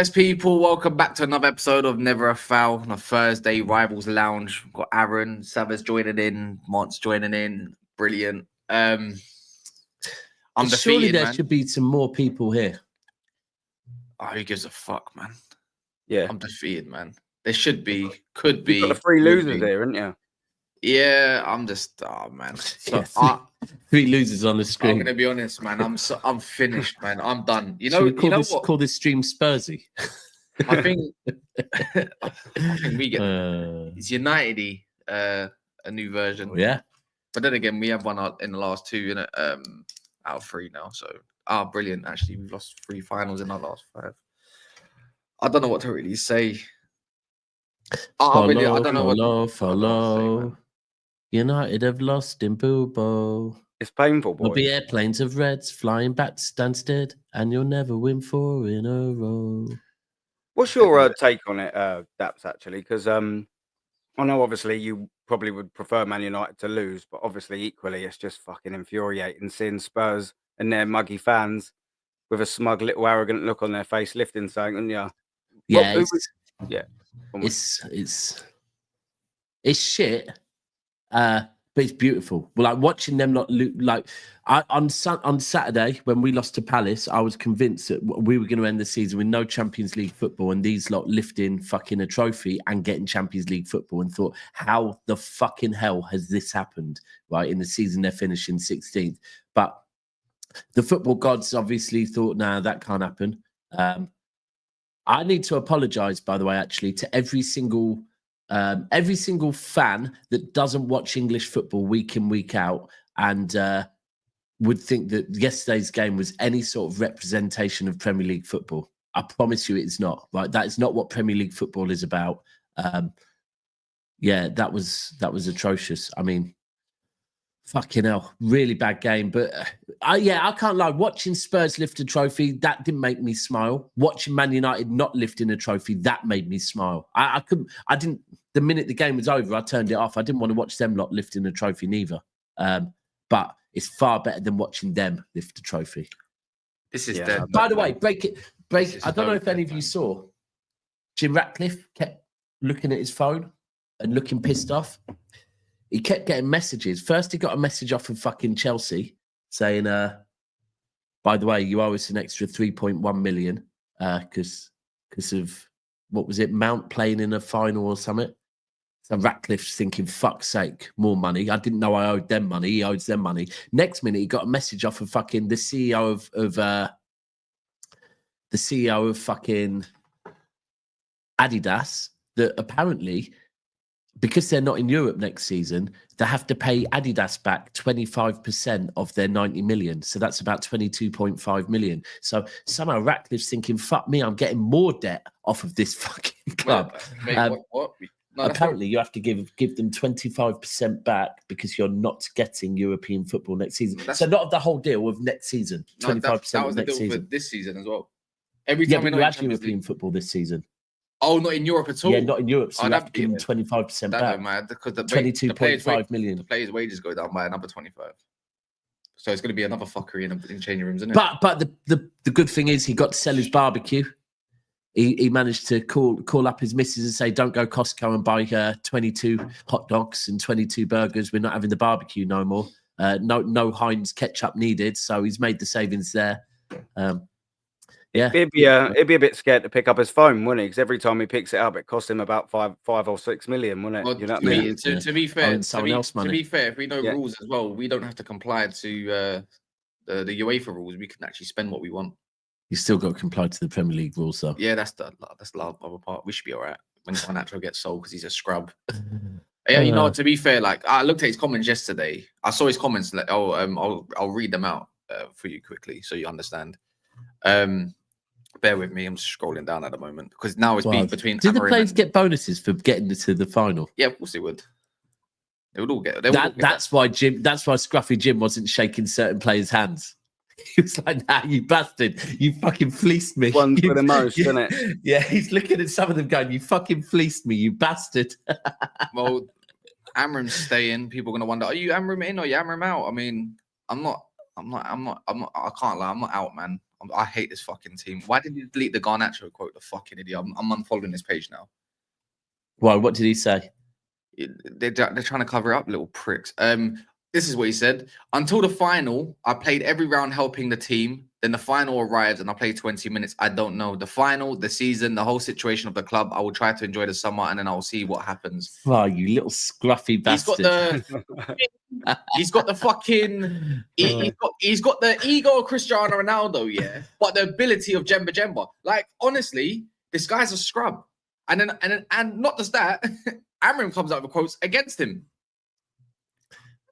Yes, people, welcome back to another episode of Never a Foul on a Thursday Rivals Lounge. We've got Aaron, Savva's joining in, Mont's joining in. Brilliant. I'm Surely defeated, there man. should be some more people here. Oh, who gives a fuck, man? Yeah. I'm defeated, man. There should be, could be. You've got the three losers here, haven't you? Yeah, I'm just, oh, man. So Yeah, three losers on the screen. I'm going to be honest, man. I'm finished, man. I'm done. Should we call this stream Spursy? I think we get it's United-y, a new version. Oh, yeah. But then again, we have one in the last two out of three now. So brilliant. Actually, we've lost 3 finals in our last 5. I don't know what to really say. I don't know what to say, United have lost in Bilbao. It's painful, boy. There'll be airplanes of Reds flying back to Stansted, and you'll never win 4 in a row. What's your take on it, Daps, actually? Because I know, obviously, you probably would prefer Man United to lose, but obviously, equally, it's just fucking infuriating seeing Spurs and their muggy fans with a smug little arrogant look on their face lifting something, and it's shit. But it's beautiful. Well, like watching them not like on Saturday when we lost to Palace, I was convinced that we were going to end the season with no Champions League football and these lot lifting fucking a trophy and getting Champions League football, and thought, how the fucking hell has this happened? Right, in the season they're finishing 16th, but the football gods obviously thought, nah, that can't happen. I need to apologise, by the way, actually, to every single fan that doesn't watch English football week in, week out, and would think that yesterday's game was any sort of representation of Premier League football. I promise you it's not. Right? That is not what Premier League football is about. That was atrocious. I mean, fucking hell, really bad game. But I can't lie. Watching Spurs lift a trophy, that didn't make me smile. Watching Man United not lifting a trophy, that made me smile. I didn't. The minute the game was over, I turned it off. I didn't want to watch them lot lifting a trophy neither. But it's far better than watching them lift a trophy. This is dead. By the way, break. I don't know if any of you saw. Jim Ratcliffe kept looking at his phone and looking pissed off. He kept getting messages. First, he got a message off of fucking Chelsea saying, by the way, you owe us an extra 3.1 million because of, what was it, Mount playing in a final or something. So Ratcliffe's thinking, fuck's sake, more money. I didn't know I owed them money. He owes them money. Next minute, he got a message off of fucking the CEO of fucking Adidas that apparently, because they're not in Europe next season, they have to pay Adidas back 25% of their 90 million. So that's about 22.5 million. So somehow Ratcliffe's thinking, fuck me, I'm getting more debt off of this fucking club. What? No, apparently, you have to give them 25% back because you're not getting European football next season. So not the whole deal of next season, 25% that was the next deal season. For this season as well. Every time we had European football this season. Oh, not in Europe at all? Yeah, not in Europe. So you have to give them 25% back. Man, because the 22.5 million. The players' wages go down by another 25. So it's going to be another fuckery in changing rooms, isn't it? But the good thing is he got to sell his barbecue. He managed to call up his missus and say, don't go Costco and buy 22 hot dogs and 22 burgers. We're not having the barbecue no more. No Heinz ketchup needed. So he's made the savings there. He'd be a bit scared to pick up his phone, wouldn't he? Because every time he picks it up, it costs him about 5 or 6 million, wouldn't it? Well, you know what I mean? To be fair, if we know rules as well, we don't have to comply to the UEFA rules. We can actually spend what we want. You still got to comply to the Premier League rules, though. Yeah, that's the other part. We should be all right when Garnacho gets sold because he's a scrub. Yeah, you know, to be fair, like I looked at his comments yesterday. I saw his comments. Like, I'll read them out for you quickly so you understand. Bear with me. I'm just scrolling down at the moment because now it's beef between. Did the players get bonuses for getting to the final? Yeah, of course they would. They would all get. That's why Scruffy Jim wasn't shaking certain players' hands. He was like, nah, you bastard. You fucking fleeced me. One for the most, isn't it? Yeah, he's looking at some of them going, you fucking fleeced me, you bastard. Well, Amorim's staying. People are going to wonder, are you Amorim in or are you Amorim out? I mean, I can't lie. I'm not out, man. I hate this fucking team. Why did you delete the Garnacho quote? The fucking idiot. I'm unfollowing this page now. Why? What did he say? They're trying to cover up, little pricks. This is what he said. Until the final, I played every round helping the team. Then the final arrives and I played 20 minutes. I don't know. The final, the season, the whole situation of the club. I will try to enjoy the summer and then I'll see what happens. Oh, you little scruffy bastard. He's got the fucking he's got the ego of Cristiano Ronaldo, yeah, but the ability of Jemba. Like, honestly, this guy's a scrub. And not just that, Amorim comes out with quotes against him.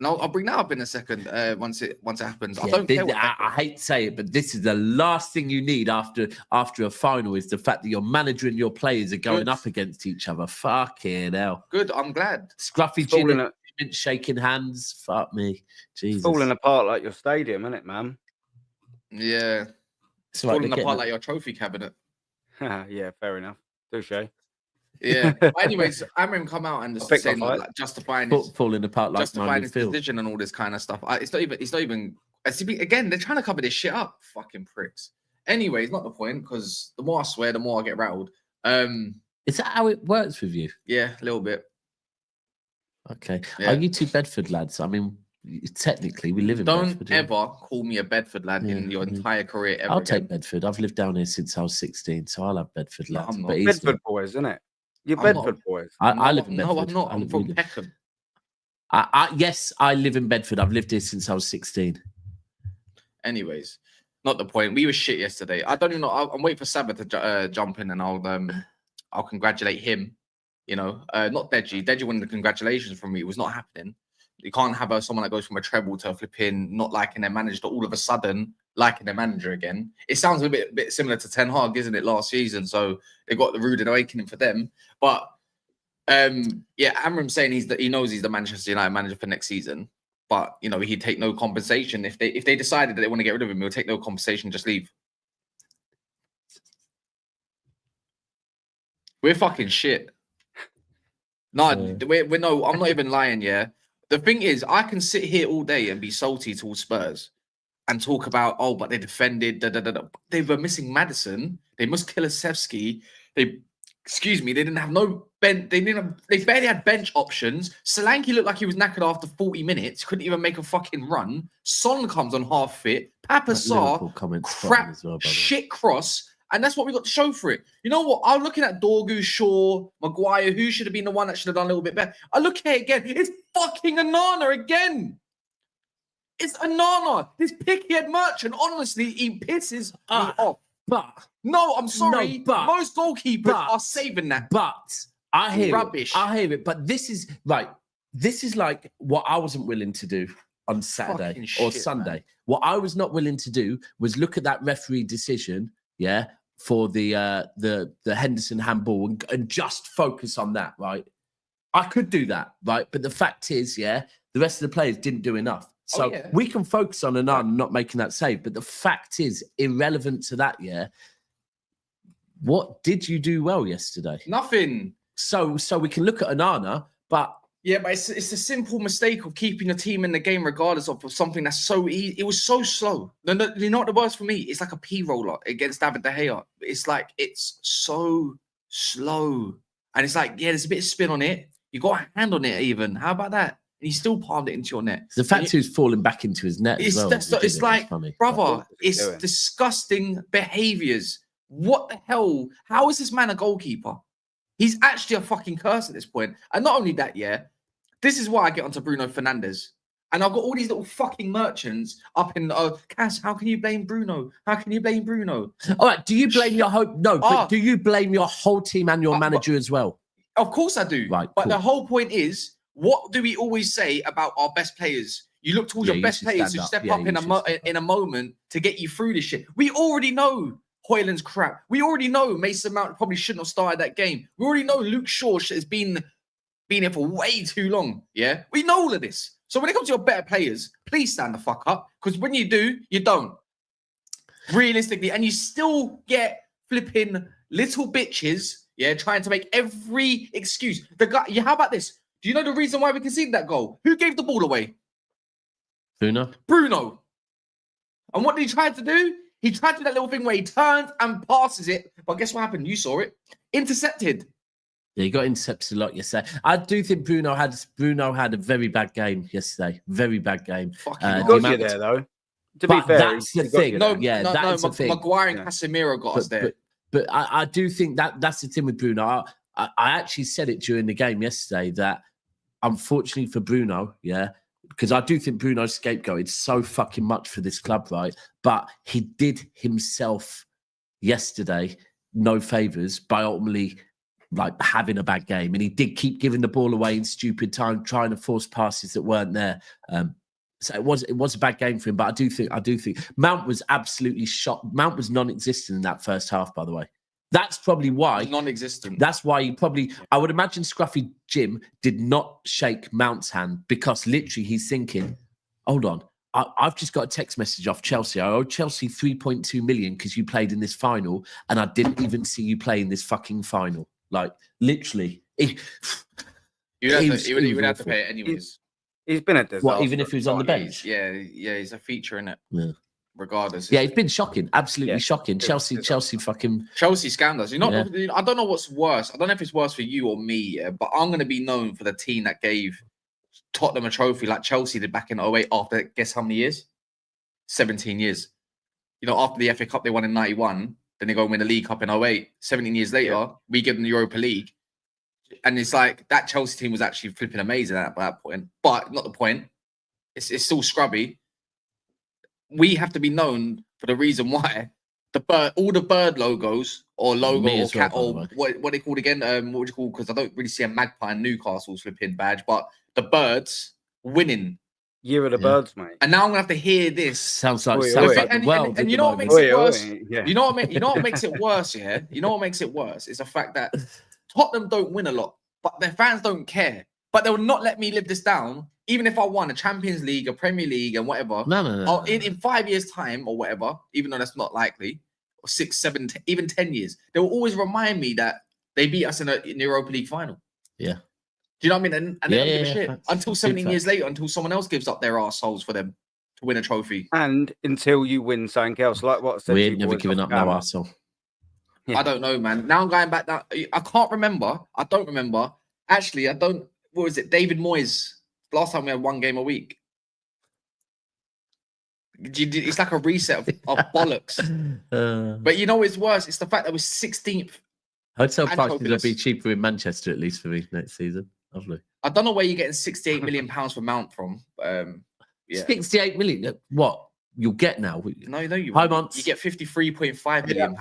And I'll bring that up in a second once it happens. Yeah, I hate to say it, but this is the last thing you need after a final is the fact that your manager and your players are going up against each other. Fucking hell. Good, I'm glad. Scruffy gin, shaking hands. Fuck me. Jesus. It's falling apart like your stadium, isn't it, man? Yeah. It's falling apart like your trophy cabinet. Yeah, fair enough. Touché. Yeah. But anyways, Amorim come out and just saying, like, justifying his falling apart, like justifying his decision and all this kind of stuff. It's not even. Again, they're trying to cover this shit up. Fucking pricks. Anyways, not the point, because the more I swear, the more I get rattled. Is that how it works with you? Yeah, a little bit. Okay. Yeah. Are you two Bedford lads? I mean, technically, we live in Bedford. Don't ever call me a Bedford lad in your entire career ever. I'll take Bedford. I've lived down here since I was 16, so I'll have Bedford lads. I'm not. But Bedford boys, isn't it? You're Bedford boys. I live in Bedford. No, I'm not. I'm from Peckham. Yes, I live in Bedford. I've lived here since I was 16. Anyways, not the point. We were shit yesterday. I don't even know. I'm waiting for Savva to jump in and I'll congratulate him. You know, not Deji. Deji wanted the congratulations from me. It was not happening. You can't have someone that goes from a treble to a flipping not liking their manager to all of a sudden liking their manager again. It sounds a bit similar to Ten Hag, isn't it, last season? So they got the rude awakening for them. But yeah, Amorim saying he knows he's the Manchester United manager for next season. But you know, he'd take no compensation. If they decided that they want to get rid of him, he'll take no compensation, just leave. We're fucking shit. No, we're no, I'm not even lying, yeah. The thing is, I can sit here all day and be salty towards Spurs and talk about, oh, but they defended, They were missing Maddison. They must kill Kulusevski. They didn't have no bench. They barely had bench options. Solanke looked like he was knackered after 40 minutes. Couldn't even make a fucking run. Son comes on half fit. Papa Sarr, crap, shit cross. And that's what we got to show for it. You know what? I'm looking at Dorgu, Shaw, Maguire, who should have been the one that should have done a little bit better. I look at it again. It's fucking Onana again. It's Onana. This picky-head merchant, honestly, he pisses me off. But no, I'm sorry. No, but most goalkeepers are saving that. But I hear rubbish. I hear it. But this is right. This is like what I wasn't willing to do on Saturday or Sunday. Man. What I was not willing to do was look at that referee decision, yeah, for the Henderson handball and just focus on that, right? I could do that, right? But the fact is, yeah, the rest of the players didn't do enough. So we can focus on Onana not making that save. But the fact is, irrelevant to that, yeah, what did you do well yesterday? Nothing. So we can look at Onana, but... Yeah, but it's a simple mistake of keeping a team in the game regardless of something that's so easy. It was so slow. No, you know what the worst for me? It's like a P-roller against David De Gea. It's like, it's so slow. And it's like, yeah, there's a bit of spin on it. You got a hand on it even. How about that? And he still palmed it into your net. The fact he's falling back into his net as well. It's like, brother, it's disgusting behaviours. What the hell? How is this man a goalkeeper? He's actually a fucking curse at this point. And not only that, yeah, this is why I get onto Bruno Fernandes. And I've got all these little fucking merchants up in, Cass, how can you blame Bruno? How can you blame Bruno? All right, do you blame your whole... No, but do you blame your whole team and your manager as well? Of course I do. Right, but the whole point is, what do we always say about our best players? You look towards your best players who step up in a moment to get you through this shit. We already know Højlund's crap. We already know Mason Mount probably shouldn't have started that game. We already know Luke Shaw has been here for way too long. Yeah, we know all of this. So when it comes to your better players, please stand the fuck up. Because when you do, you don't. Realistically, and you still get flipping little bitches, yeah, trying to make every excuse. The guy, yeah, how about this? Do you know the reason why we conceded that goal? Who gave the ball away? Bruno. And what did he try to do? He tried to do that little thing where he turns and passes it, but guess what happened? You saw it. Intercepted. Yeah, he got intercepted a lot yesterday. I do think Bruno had a very bad game yesterday. Very bad game. He got you there, though. To be fair, that's the thing. No, that's the thing. Maguire and Casemiro got us there. But I do think that's the thing with Bruno. I actually said it during the game yesterday that unfortunately for Bruno, because I do think Bruno's scapegoated so fucking much for this club, right? But he did himself yesterday no favours by ultimately like having a bad game, and he did keep giving the ball away in stupid time, trying to force passes that weren't there. So it was a bad game for him. But I do think Mount was absolutely shot. Mount was non-existent in that first half, by the way. That's probably why non-existent. That's why you probably. I would imagine Scruffy Jim did not shake Mount's hand because literally he's thinking, "Hold on, I've just got a text message off Chelsea. I owe Chelsea 3.2 million because you played in this final, and I didn't even see you play in this fucking final." Like literally, he would have to pay it anyways. He's been at this. What, even if he was on the bench? Yeah, he's a feature in it. Yeah. Regardless. Yeah, it's been shocking. Absolutely shocking. Chelsea fucking... Chelsea scammed us. I don't know what's worse. I don't know if it's worse for you or me, but I'm going to be known for the team that gave Tottenham a trophy like Chelsea did back in 08 after, guess how many years? 17 years. After the FA Cup they won in 91, then they go and win the League Cup in 08. 17 years later, we give them the Europa League. And it's like that Chelsea team was actually flipping amazing at that point. But not the point. It's still scrubby. We have to be known for the reason why all the bird logos or logo or cat or what they called again. What would you call? Because I don't really see a magpie in Newcastle's flipping badge, but the birds winning. Year of the birds, mate. And now I'm gonna have to hear this. Sounds like and you know what makes it worse? You know what makes it worse? Yeah, you know what makes it worse is the fact that Tottenham don't win a lot, but their fans don't care. But they will not let me live this down, even if I won a Champions League, a Premier League, and whatever. No. In 5 years' time or whatever, even though that's not likely, or 6, 7, even 10 years, they will always remind me that they beat us in the Europa League final. Yeah. Do you know what I mean? And they don't give a shit until 17 years later, until someone else gives up their arseholes for them to win a trophy. And until you win something else, like what I said. We ain't never giving up no arsehole. Yeah. I don't know, man. Now I'm going back down. I can't remember. I don't remember. Actually, I don't. What was it? David Moyes. Last time we had 1 game a week. It's like a reset of bollocks. But you know what's worse? It's the fact that we're 16th. Hotel prices will be cheaper in Manchester, at least for me next season. Lovely. I don't know where you're getting £68 million for Mount from. 68 million? What? You'll get now? No, you High months. You get £53.5 million.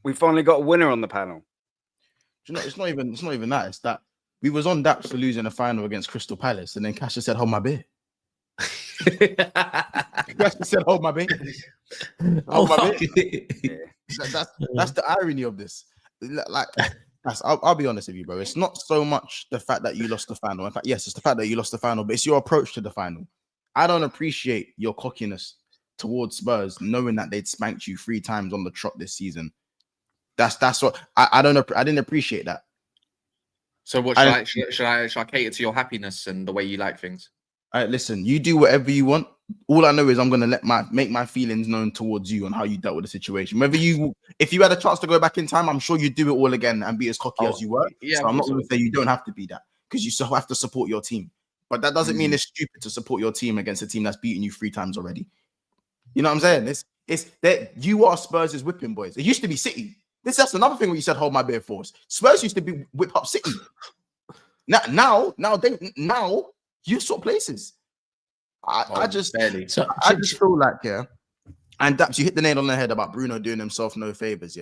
We finally got a winner on the panel. It's not even that. It's that we was on Daps for losing a final against Crystal Palace, and then Kasha said, "Hold my beer." Kasha said, "Hold my beer." Hold my beer. That's the irony of this. Like, I'll be honest with you, bro. It's not so much the fact that you lost the final. In fact, yes, it's the fact that you lost the final, but it's your approach to the final. I don't appreciate your cockiness towards Spurs, knowing that they'd spanked you 3 times on the trot this season. That's what I didn't appreciate that. So what should I cater to your happiness and the way you like things? Listen, you do whatever you want. All I know is I'm gonna make my feelings known towards you and how you dealt with the situation. If you had a chance to go back in time, I'm sure you'd do it all again and be as cocky as you were. Yeah, so I'm not gonna say you don't have to be that, because you still have to support your team. But that doesn't mean it's stupid to support your team against a team that's beaten you 3 times already. You know what I'm saying? It's that you are Spurs' whipping boys. It used to be City. That's another thing when you said hold my beer force. Spurs used to be whip up City. Now you swap places. I just feel like, and Daps, you hit the nail on the head about Bruno doing himself no favors.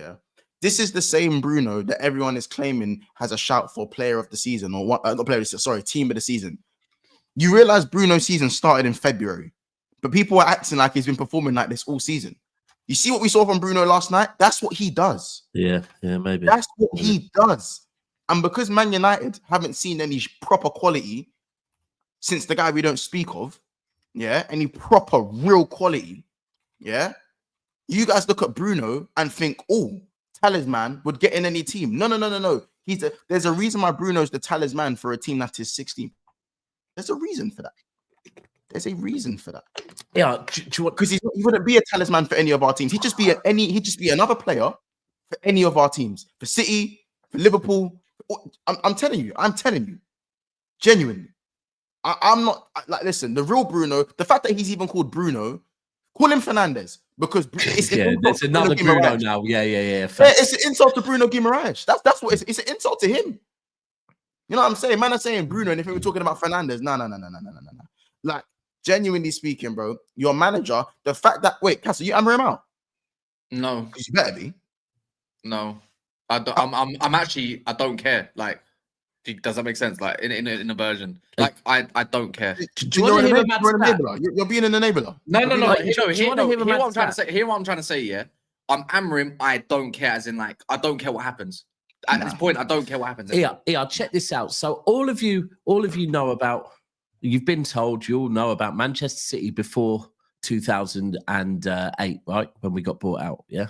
This is the same Bruno that everyone is claiming has a shout for player of the season or team of the season. You realize Bruno's season started in February, but people are acting like he's been performing like this all season. You see what we saw from Bruno last night? That's what he does. Yeah, maybe. That's what he does. And because Man United haven't seen any proper quality since the guy we don't speak of, any proper real quality, you guys look at Bruno and think, oh, talisman would get in any team. No. There's a reason why Bruno's the talisman for a team that is 16. There's a reason for that. There's a reason for that. Yeah, Because he wouldn't be a talisman for any of our teams. He'd just be another player for any of our teams. For City, for Liverpool. I'm telling you, genuinely. I'm not like, listen, the real Bruno, the fact that he's even called Bruno, call him Fernandez, because it's there's another Bruno now. Yeah. It's an insult to Bruno Guimaraes. That's what it's an insult to him. You know what I'm saying? Man are saying Bruno, and if we were talking about Fernandez, no. Like, genuinely speaking, bro, your manager, the fact that Castle, you Amorim out? No, because you better be. No, I don't. I'm actually. I don't care. Like, does that make sense? Like in a version, like I don't care. Do you want to hear about enabler? You're being an enabler. No. Hear what I'm trying to say. Hear what I'm trying to say. Yeah, I'm Amorim. I don't care. As in, like, I don't care what happens. At this point, I don't care what happens. Yeah. Check this out. So all of you know about. You've been told. You all know about Manchester City before 2008, right? When we got bought out. Yeah.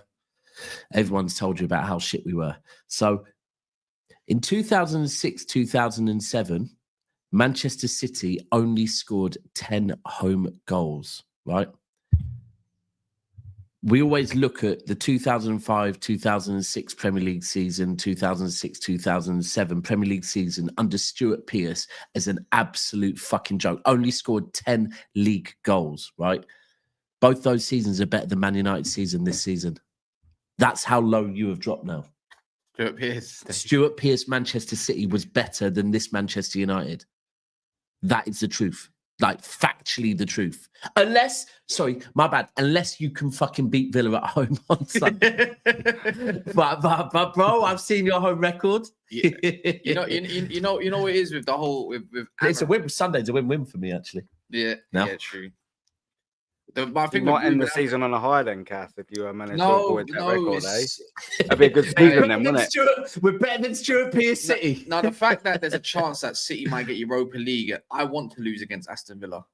Everyone's told you about how shit we were. So in 2006, 2007, Manchester City only scored 10 home goals, right? We always look at the 2005, 2006 Premier League season, 2006, 2007 Premier League season under Stuart Pearce as an absolute fucking joke. Only scored 10 league goals, right? Both those seasons are better than Man United season this season. That's how low you have dropped now. Stuart Pearce Manchester City was better than this Manchester United. That is the truth. Like, factually the truth. Unless you can fucking beat Villa at home on Sunday. but bro, I've seen your home record. You know what it is with the whole with it's a win. Sunday's a win-win for me, actually. Yeah, true. But I think you might end the season on a high then, Cass, if you manage to avoid that record, That'd be a good season then, wouldn't it? We're better than Stuart Pearce City. Now, the fact that there's a chance that City might get Europa League, I want to lose against Aston Villa.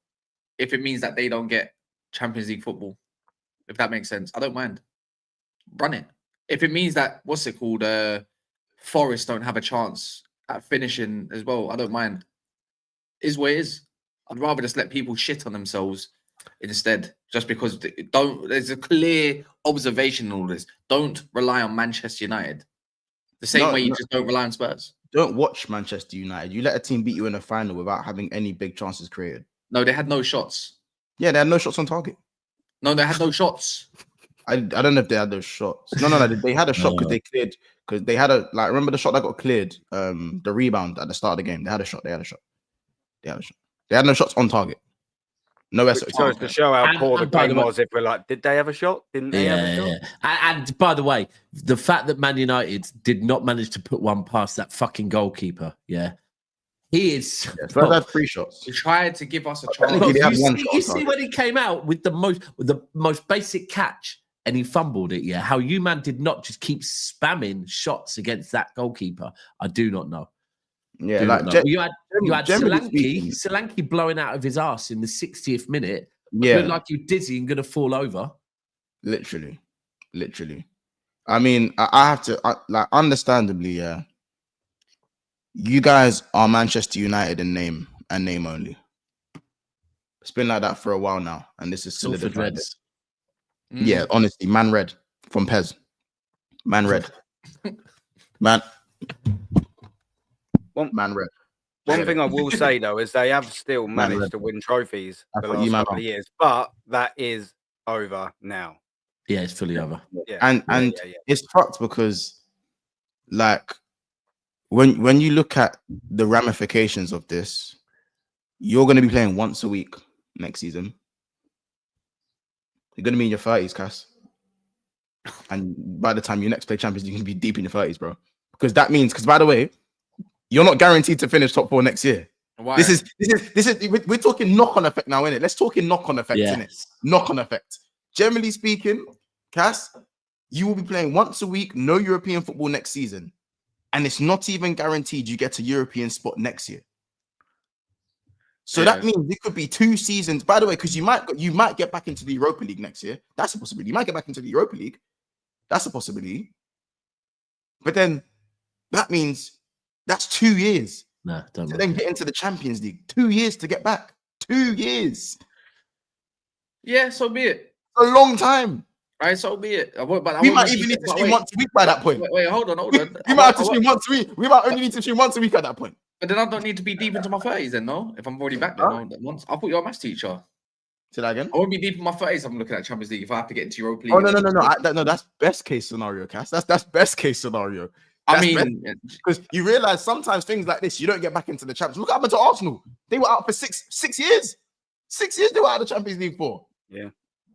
If it means that they don't get Champions League football, if that makes sense, I don't mind. Run it. If it means that, Forest don't have a chance at finishing as well, I don't mind. Is what it is. I'd rather just let people shit on themselves instead, just because there's a clear observation in all this. Don't rely on Manchester United the same way you just don't rely on Spurs. Don't watch Manchester United. You let a team beat you in a final without having any big chances created. No, they had no shots. Yeah, they had no shots on target. No, they had no shots. I don't know if they had those shots. No, they had a shot because they cleared, because they had remember the shot that got cleared, the rebound at the start of the game. They had a shot. They had no shots on target. No, it goes to show how poor the game was. If we're like, did they have a shot? Didn't they have a shot? Yeah. And by the way, the fact that Man United did not manage to put one past that fucking goalkeeper, he is. Spurs had 3 shots. He tried to give us a chance. You see when he came out with the most basic catch and he fumbled it. Yeah, how you man did not just keep spamming shots against that goalkeeper, I do not know. Yeah, you had Solanke blowing out of his ass in the 60th minute. Yeah, looked like you dizzy and gonna fall over. Literally. I mean, I have to understandably, you guys are Manchester United in name and name only. It's been like that for a while now, and this is solidified. Yeah, honestly, man red from Pez. Man red. Man red. One thing I will say though is they have still managed to win trophies the last couple of years, but that is over now. Yeah, it's fully over. Yeah. And it's fucked because, like, when you look at the ramifications of this, you're going to be playing once a week next season. You're going to be in your 30s, Cass. And by the time you next play Champions League, you're going to be deep in your 30s, bro. Because that means, by the way, you're not guaranteed to finish top 4 next year. Why? This is we're talking knock-on effect now, innit? Let's talk in knock-on effect, innit? Knock-on effect. Generally speaking, Cass, you will be playing once a week, no European football next season. And it's not even guaranteed you get a European spot next year. So that means it could be 2 seasons. By the way, because you might get back into the Europa League next year. That's a possibility. You might get back into the Europa League. That's a possibility. But then that means that's 2 years. Nah, don't to then get into the Champions League. 2 years to get back. 2 years. Yeah, so be it. A long time. Right, so be it. But We might even need to stream once a week by that point. Wait, hold on. We might have to stream once a week. We might only need to stream once a week at that point. But then I don't need to be deep into my 30s then, no? If I'm already back there, no? Once I'll put you a maths teacher. Say that again. I won't be deep in my 30s. I'm looking at Champions League if I have to get into Europa League. Oh no. That's best case scenario, Cass. That's best case scenario. Because you realize sometimes things like this, you don't get back into the Champions. Look what happened to Arsenal. They were out for six years. 6 years they were out of the Champions League for. Yeah.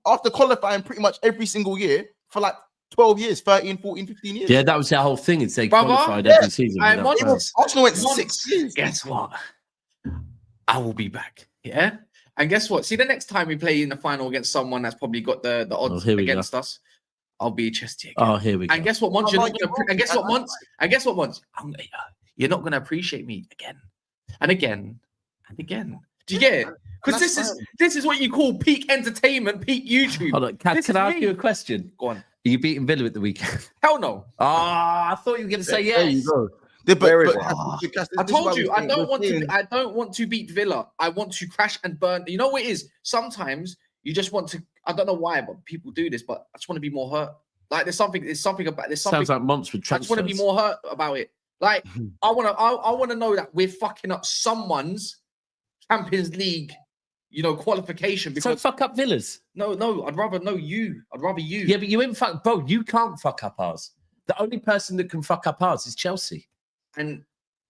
After qualifying pretty much every single year for like 12 years, 13, 14, 15 years. Yeah, that was the whole thing. It's they qualified every season. Arsenal went 6 years. Guess what? I will be back. Yeah. And guess what? See, the next time we play in the final against someone that's probably got the odds against us, I'll be chesty again. Oh, here we go. And guess what? Once you're not gonna, and guess what? Once you're not gonna appreciate me again and again and again. Do you get it? Because this is what you call peak entertainment, peak YouTube. Hold on, can I ask you a question? Go on. Are you beating Villa at the weekend? Hell no. I thought you were going to say yes. There you go. I told you I don't want to beat Villa. I want to crash and burn. You know what it is? Sometimes you just want to. I don't know why, but people do this. But I just want to be more hurt. Like there's something about this. Sounds like months with transfers. I just want to be more hurt about it. Like I want to know that we're fucking up someone's Champions League, qualification. Because so fuck up Villa's. No. I'd rather you. Yeah, but you ain't fuck, bro. You can't fuck up ours. The only person that can fuck up ours is Chelsea. And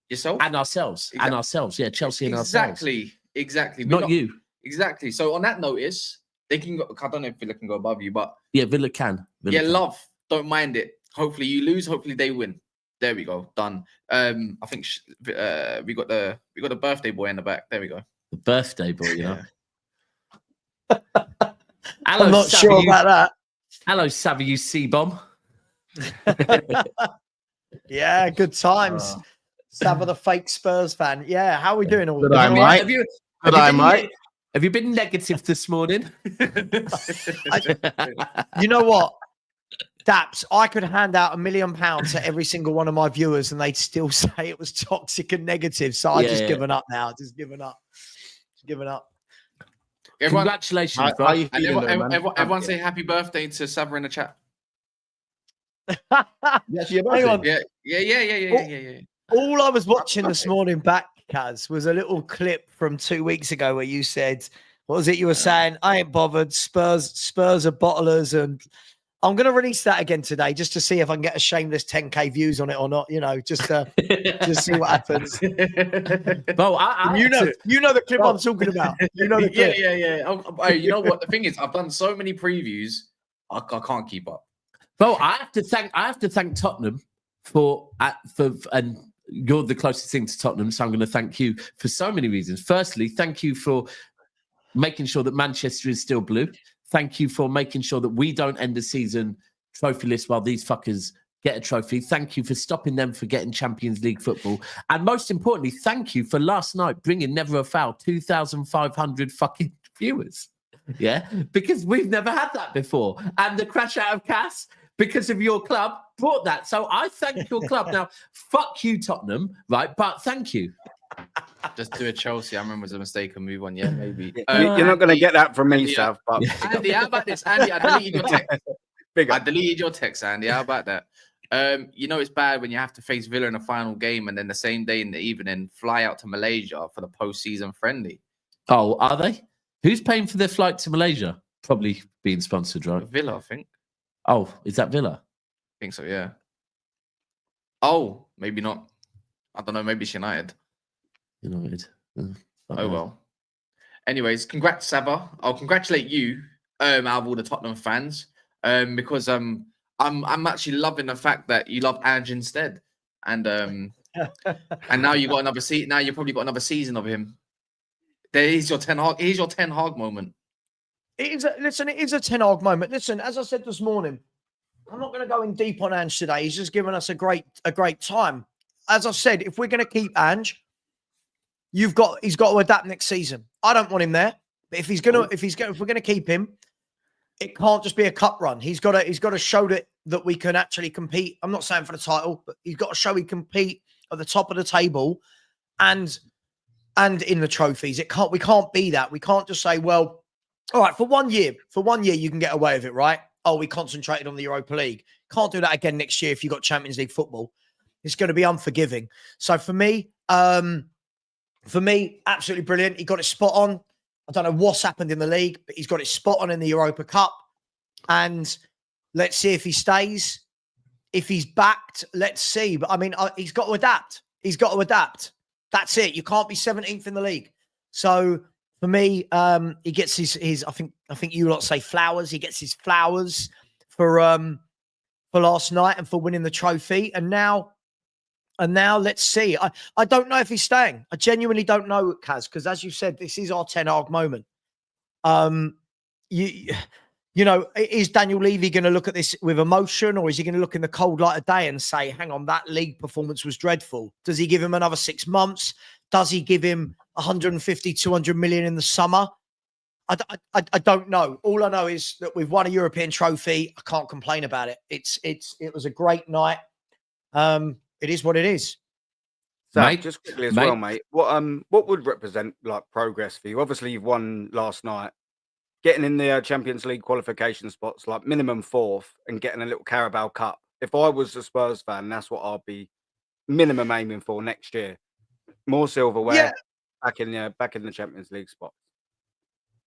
yourself? And ourselves. Exactly. And ourselves. Yeah, Chelsea and ourselves. Exactly. Not you. Exactly. So on that notice, they can go, I don't know if Villa can go above you, but yeah, Villa can. Love. Don't mind it. Hopefully you lose. Hopefully they win. There we go. Done. I think we got the birthday boy in the back. There we go. The birthday boy, yeah. I'm not sure about that. Hello, Savva, you C-bomb. Yeah, good times. Savva, the fake Spurs fan. Yeah, how are we doing all Good eye, mate. Have you been negative this morning? You know what? Daps, I could hand out £1 million to every single one of my viewers and they'd still say it was toxic and negative. So I just given up now. Just given up. Everyone, congratulations, bro. Everyone say happy birthday to Savva in the chat. Hang on. Yeah. All I was watching this morning back, Kaz, was a little clip from 2 weeks ago where you said, what was it you were saying? I ain't bothered. Spurs are bottlers. And I'm going to release that again today just to see if I can get a shameless 10K views on it or not, just to just see what happens. Well, you know the clip I'm talking about. You know the clip. Yeah. You know what? The thing is, I've done so many previews, I can't keep up. Well, I have to thank Tottenham for and you're the closest thing to Tottenham, so I'm going to thank you for so many reasons. Firstly, thank you for making sure that Manchester is still blue. Thank you for making sure that we don't end the season trophyless while these fuckers get a trophy. Thank you for stopping them for getting Champions League football. And most importantly, thank you for last night bringing Never a Foul 2,500 fucking viewers. Yeah, because we've never had that before. And the crash out of Cass, because of your club, brought that. So I thank your club. Now, fuck you, Tottenham, right? But thank you. Just do a Chelsea. I remember it was a mistake and move on. Yeah, maybe. You're not going to get that from me, Sav. But Andy, how about this? Andy, I deleted your text. I deleted your text, Andy. How about that? It's bad when you have to face Villa in a final game and then the same day in the evening fly out to Malaysia for the postseason friendly. Oh, are they? Who's paying for their flight to Malaysia? Probably being sponsored, right? Villa, I think. Oh, is that Villa? I think so, yeah. Oh, maybe not. I don't know. Maybe it's United. Oh, well. Anyways, congrats, Savva. I'll congratulate you out of all the Tottenham fans because I'm actually loving the fact that you love Ange instead. And and now you got another season. Now you probably got another season of him. There is your Ten Hag. Here's your Ten Hag moment. It is a Ten Hag moment. Listen, as I said this morning, I'm not going to go in deep on Ange today. He's just given us a great time. As I said, if we're going to keep Ange, he's got to adapt next season. I don't want him there, but if we're going to keep him, it can't just be a cup run. He's got to show that we can actually compete. I'm not saying for the title, but he's got to show he compete at the top of the table. And and in the trophies. We can't be that. We can't just say, well, all right, for 1 year, you can get away with it, right? Oh, we concentrated on the Europa League. Can't do that again next year if you've got Champions League football. It's going to be unforgiving. So for me, absolutely brilliant. He got it spot on. I don't know what's happened in the league, but he's got it spot on in the Europa Cup. And let's see if he stays. If he's backed, let's see. But I mean, he's got to adapt. That's it. You can't be 17th in the league. So for me, he gets his. I think you lot say flowers. He gets his flowers for last night and for winning the trophy. And now let's see. I don't know if he's staying. I genuinely don't know, Kaz, because as you said, this is our Ten Hag moment. You know, is Daniel Levy going to look at this with emotion, or is he going to look in the cold light of day and say, hang on, that league performance was dreadful? Does he give him another 6 months? Does he give him 150, 200 million in the summer? I don't know. All I know is that we've won a European trophy. I can't complain about it. It was a great night. It is what it is. So Mate, just quickly as well, mate. What would represent like progress for you? Obviously, you've won last night. Getting in the Champions League qualification spots, like minimum 4th, and getting a little Carabao Cup. If I was a Spurs fan, that's what I'd be minimum aiming for next year. More silverware, back in the Champions League spot.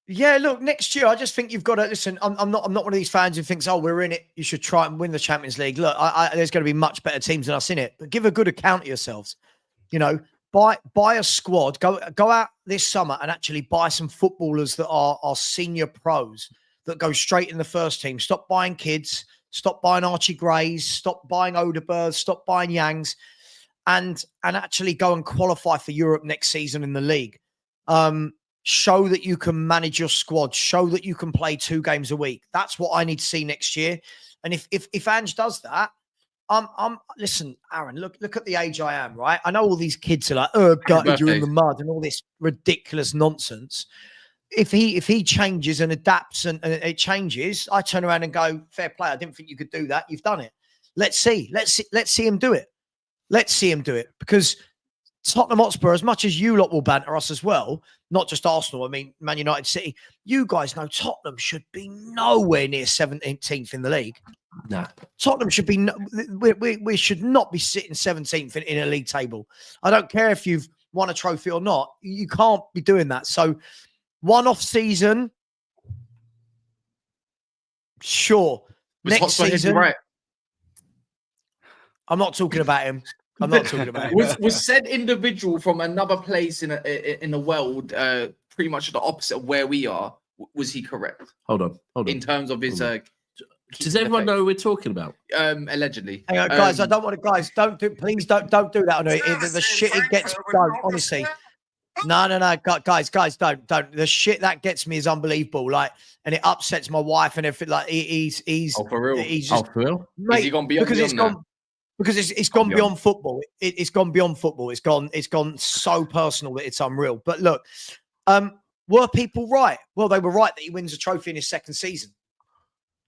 Yeah, look, next year I just think you've got to listen. I'm not one of these fans who thinks, oh, we're in it, you should try and win the Champions League. Look, there's going to be much better teams than us in it, but give a good account of yourselves. You know, buy a squad. Go out this summer and actually buy some footballers that are senior pros that go straight in the first team. Stop buying kids. Stop buying Archie Grays. Stop buying Odebergs. Stop buying Yangs, and actually go and qualify for Europe next season in the league. Show that you can manage your squad. Show that you can play 2 games a week. That's what I need to see next year. And if Ange does that, listen, Aaron, look at the age I am, right? I know all these kids are like, oh, gutted, you're in the mud and all this ridiculous nonsense. If he changes and adapts and it changes, I turn around and go, fair play. I didn't think you could do that. You've done it. Let's see him do it. Let's see him do it, because Tottenham Hotspur, as much as you lot will banter us as well, not just Arsenal, I mean, Man United, City, you guys know Tottenham should be nowhere near 17th in the league. Nah. Tottenham should be, we should not be sitting 17th in a league table. I don't care if you've won a trophy or not. You can't be doing that. So, one-off season, sure. Next season, right. I'm not talking about him. I'm not talking about him. Was said individual from another place in the world, pretty much the opposite of where we are? Was he correct? Hold on. In terms of his, does everyone know who we're talking about? Allegedly. Hang on, guys. I don't want to. Guys, please don't do that. The shit it gets. Don't, honestly. No. Guys, don't. The shit that gets me is unbelievable. Like, and it upsets my wife and everything. Like, he's. Oh, for real. He's just, for real? Mate, is he gone beyond? Because it's gone beyond football. It's gone beyond football. It's gone so personal that it's unreal. But look, were people right? Well, they were right that he wins a trophy in his second season.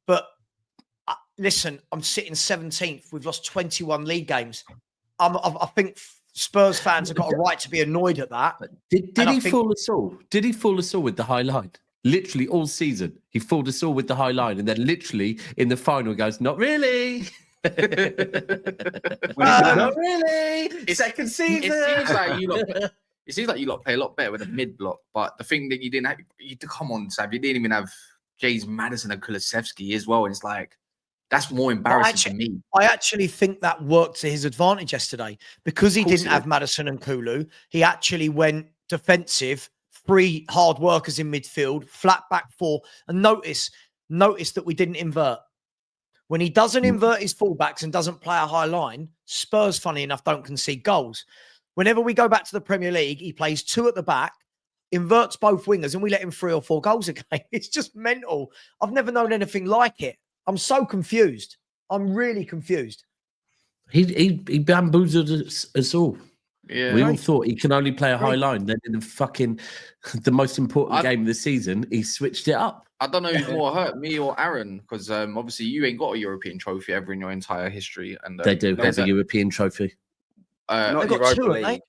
But listen, I'm sitting 17th. We've lost 21 league games. I think Spurs fans have got a right to be annoyed at that. Did he fool us all? Did he fool us all with the high line? Literally all season, he fooled us all with the high line, and then literally in the final goes, "Not really." Not really. Second season. It seems like you lot play a lot better with a mid block, but the thing that you didn't have, come on, Sav, you didn't even have James Maddison and Kulusevski as well. And it's like, that's more embarrassing to me. I actually think that worked to his advantage yesterday, because he didn't have Maddison and Kulu. He actually went defensive, 3 hard workers in midfield, flat back 4, and notice that we didn't invert. When he doesn't invert his fullbacks and doesn't play a high line, Spurs, funny enough, don't concede goals. Whenever we go back to the Premier League, he plays 2 at the back, inverts both wingers, and we let him 3 or 4 goals a game. It's just mental. I've never known anything like it. I'm so confused. I'm really confused. He bamboozled us all. Yeah. We all thought he can only play a high line. Then in the most important game of the season, he switched it up. I don't know who's more hurt, me or Aaron, because obviously you ain't got a European trophy ever in your entire history. And they do have a European trophy. Not Europa League.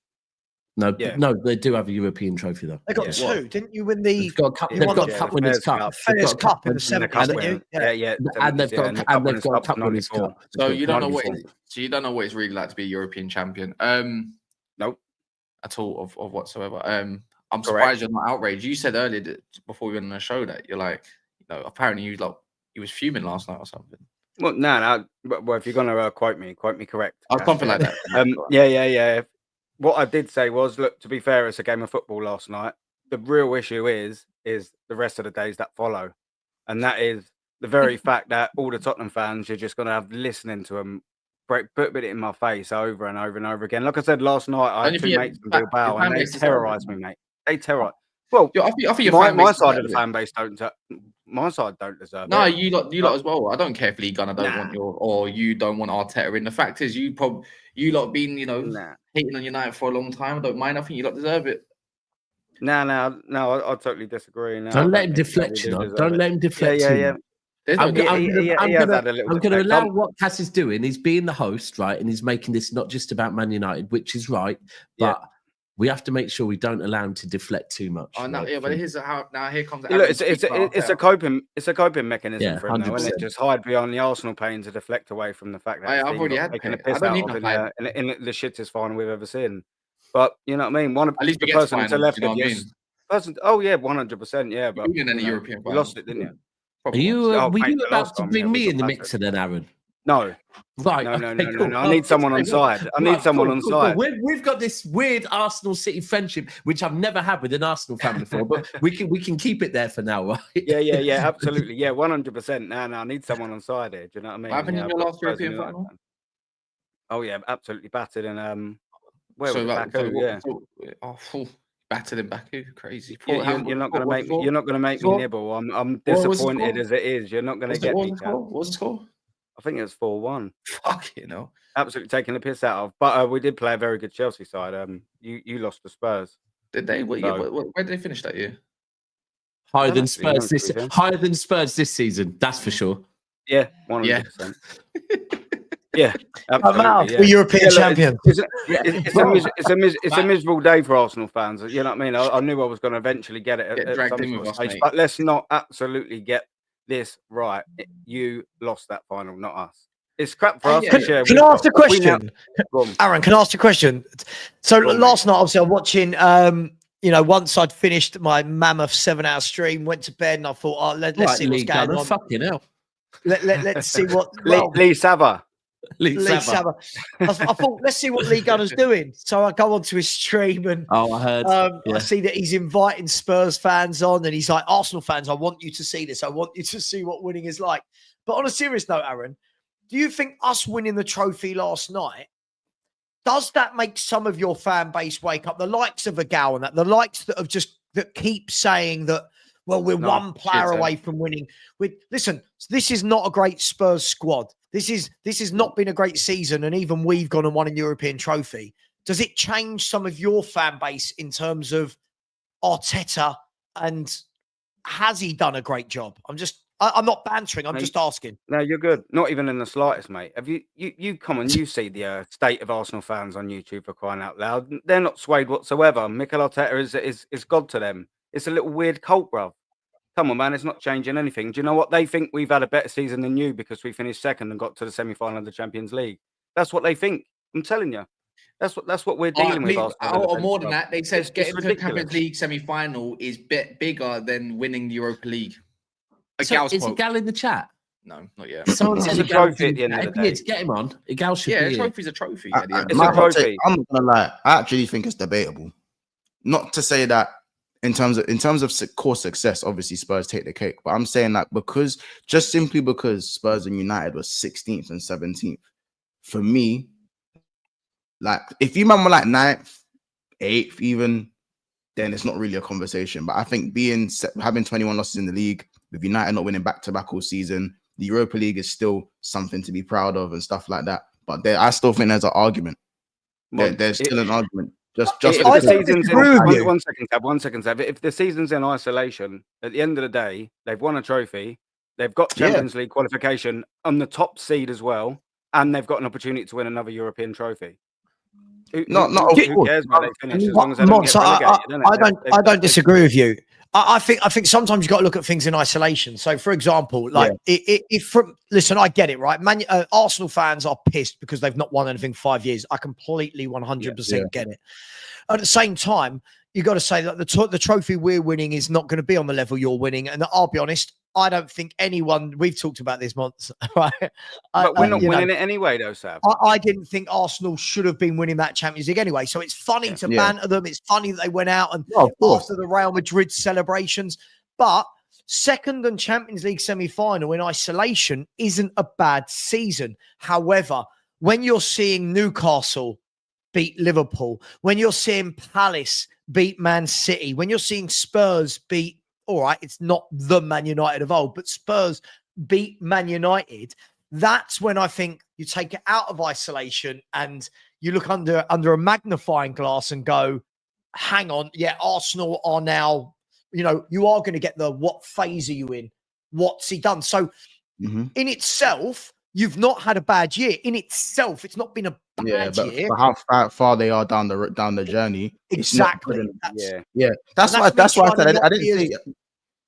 No, Yeah. no, they do have a European trophy though. They got Yeah. two, didn't you? Win the They've got a cup. you They've won got the- a cup the winners Fairs cup. Cup. They've Fairs got a Cup in the And the 70s, cup didn't winner. you? Yeah, yeah. And they've 70s, yeah, got and the and cup they've winners got a cup's cup winners 94. cup. So you don't know what 94. so you don't know what it's really like to be a European champion. Nope. At all of whatsoever. I'm Correct. surprised you're not outraged. You said earlier that before we went on the show that you're like, apparently you was fuming last night or something. Well, no. Well, if you're gonna quote me correct. Or something like that. Yeah. What I did say was, look, to be fair, it's a game of football last night. The real issue is the rest of the days that follow, and that is the very fact that all the Tottenham fans, you're just gonna have listening to them put it in my face over and over and over again. Like I said last night, I had two mates in Bilbao, and they terrorised me, mate. They terrorise. Well, I think your my fan base side of deserve the it. fan base don't. My side don't deserve No, it. you lot as well. I don't care if Lee Gunner don't want or you don't want Arteta in. The fact is, you lot been Nah. hating on United for a long time. I don't mind. I think you lot deserve it. No, I totally disagree. No, Don't I let him think they deflect. do deserve Don't it. let him deflect. Yeah. too much. There's I'm no- going to allow what Cass is doing. He's being the host, right? And he's making this not just about Man United, which is right. But we have to make sure we don't allow him to deflect too much. Oh, no, like, but here's how now here comes. Look, it's a coping mechanism Yeah, for him now, isn't it? 100%. Just hide behind the Arsenal pain to deflect away from the fact that I've his team already got had taken pain. the piss I don't out need of no pain. in the shittest final we've ever seen. But you know what I mean. One of At least we the get to person to finals, left you know of what I you. mean? Person, oh yeah, 100%, yeah. But Even in the European you lost it, didn't you? Are you? Oh, Were mate, you the about last to time, bring yeah, me we in the got mixer then, Aaron? No. Right. No. Cool. I need someone on side. I need someone on side. We've got this weird Arsenal City friendship, which I've never had with an Arsenal fan before, but we can keep it there for now, right? Yeah, absolutely. Yeah, 100%. No, I need someone on side here. Do you know what I mean? What happened in I've your got last European Spurs and final? United. Oh yeah, absolutely battered in where So was it? like, Baku, yeah. Battered in Baku, crazy. You're not going to make me. You're not going to make me Score? nibble. I'm What was the disappointed score? as it is. You're not going to get me. Kat. What was the score? I think it was 4-1. Fuck Absolutely taking the piss out of. But we did play a very good Chelsea side. You lost to Spurs. Did they? Where did they finish that year? Higher than Actually, no, Spurs this to be fair. higher than Spurs this season, that's for sure. Yeah, 100%. Yeah, absolutely. We're European look, champions. It's a miserable day for Arsenal fans. You know what I mean? I knew I was going to eventually get it Get at dragged some in sort with of us, stage, mate. but let's not absolutely get this right. You lost that final, not us. It's crap for us to share. Can I ask a question? Aaron, can I ask a question? So last night, obviously, I'm watching. Once I'd finished my mammoth 7-hour stream, went to bed, and I thought, let's see what's going on. Fucking hell. Let's see what Lee Savva. Lee Savva. I thought, let's see what Lee Gunner's doing. So I go onto his stream and I heard. I see that he's inviting Spurs fans on, and he's like, Arsenal fans, I want you to see this. I want you to see what winning is like. But on a serious note, Aaron, do you think us winning the trophy last night, does that make some of your fan base wake up? The likes of Agal and the likes that keep saying that, well, we're one player away from winning. Listen, this is not a great Spurs squad. This has not been a great season, and even we've gone and won a European trophy. Does it change some of your fan base in terms of Arteta, and has he done a great job? I'm not bantering. I'm just asking. No, you're good. Not even in the slightest, mate. Have you come and you see the state of Arsenal fans on YouTube, for crying out loud? They're not swayed whatsoever. Mikel Arteta is God to them. It's a little weird cult, bruv. Come on, man. It's not changing anything. Do you know what? They think we've had a better season than you because we finished second and got to the semi-final of the Champions League. That's what they think. I'm telling you. That's what we're dealing with. Or more than that, they said getting to the ridiculous. Champions League semi-final is bigger than winning the Europa League. So, is Gal in the chat? No, not yet. Someone It's said a trophy at the end of the if he day. is, get him on. Gal should Yeah, be a here. trophy's a trophy. It's a trophy. I'm not gonna lie. I actually think it's debatable. Not to say that in terms of core success, obviously Spurs take the cake. But I'm saying that simply because Spurs and United were 16th and 17th, for me, like if you man were like 9th, 8th, even, then it's not really a conversation. But I think having 21 losses in the league, with United not winning back-to-back all season, the Europa League is still something to be proud of and stuff like that. But I still think there's an argument. There's still an argument. Just if I the don't season's disagree with you. one second, Sav. If the season's in isolation, at the end of the day, they've won a trophy, they've got Champions League qualification on the top seed as well, and they've got an opportunity to win another European trophy. Who cares where they finish as long as they don't get relegated? I don't disagree with you. I think sometimes you've got to look at things in isolation. So, for example, like listen, I get it, right? Arsenal fans are pissed because they've not won anything for 5 years. I completely 100% get it. At the same time, you got to say that the trophy we're winning is not going to be on the level you're winning. And I'll be honest, I don't think anyone, we've talked about this once, right? But we're not winning it anyway, though, Sav. I didn't think Arsenal should have been winning that Champions League anyway. So it's funny to banter them. It's funny that they went out and after the Real Madrid celebrations. But second and Champions League semi-final in isolation isn't a bad season. However, when you're seeing Newcastle beat Liverpool, when you're seeing Palace beat Man City, when you're seeing Spurs beat, all right, it's not the Man United of old, but Spurs beat Man United. That's when I think you take it out of isolation and you look under a magnifying glass and go, hang on, Arsenal are now, you are going to get the what phase are you in? What's he done? So in itself, you've not had a bad year. In itself, it's not been a bad year. But how far they are down the journey. Exactly. That's why I said I didn't say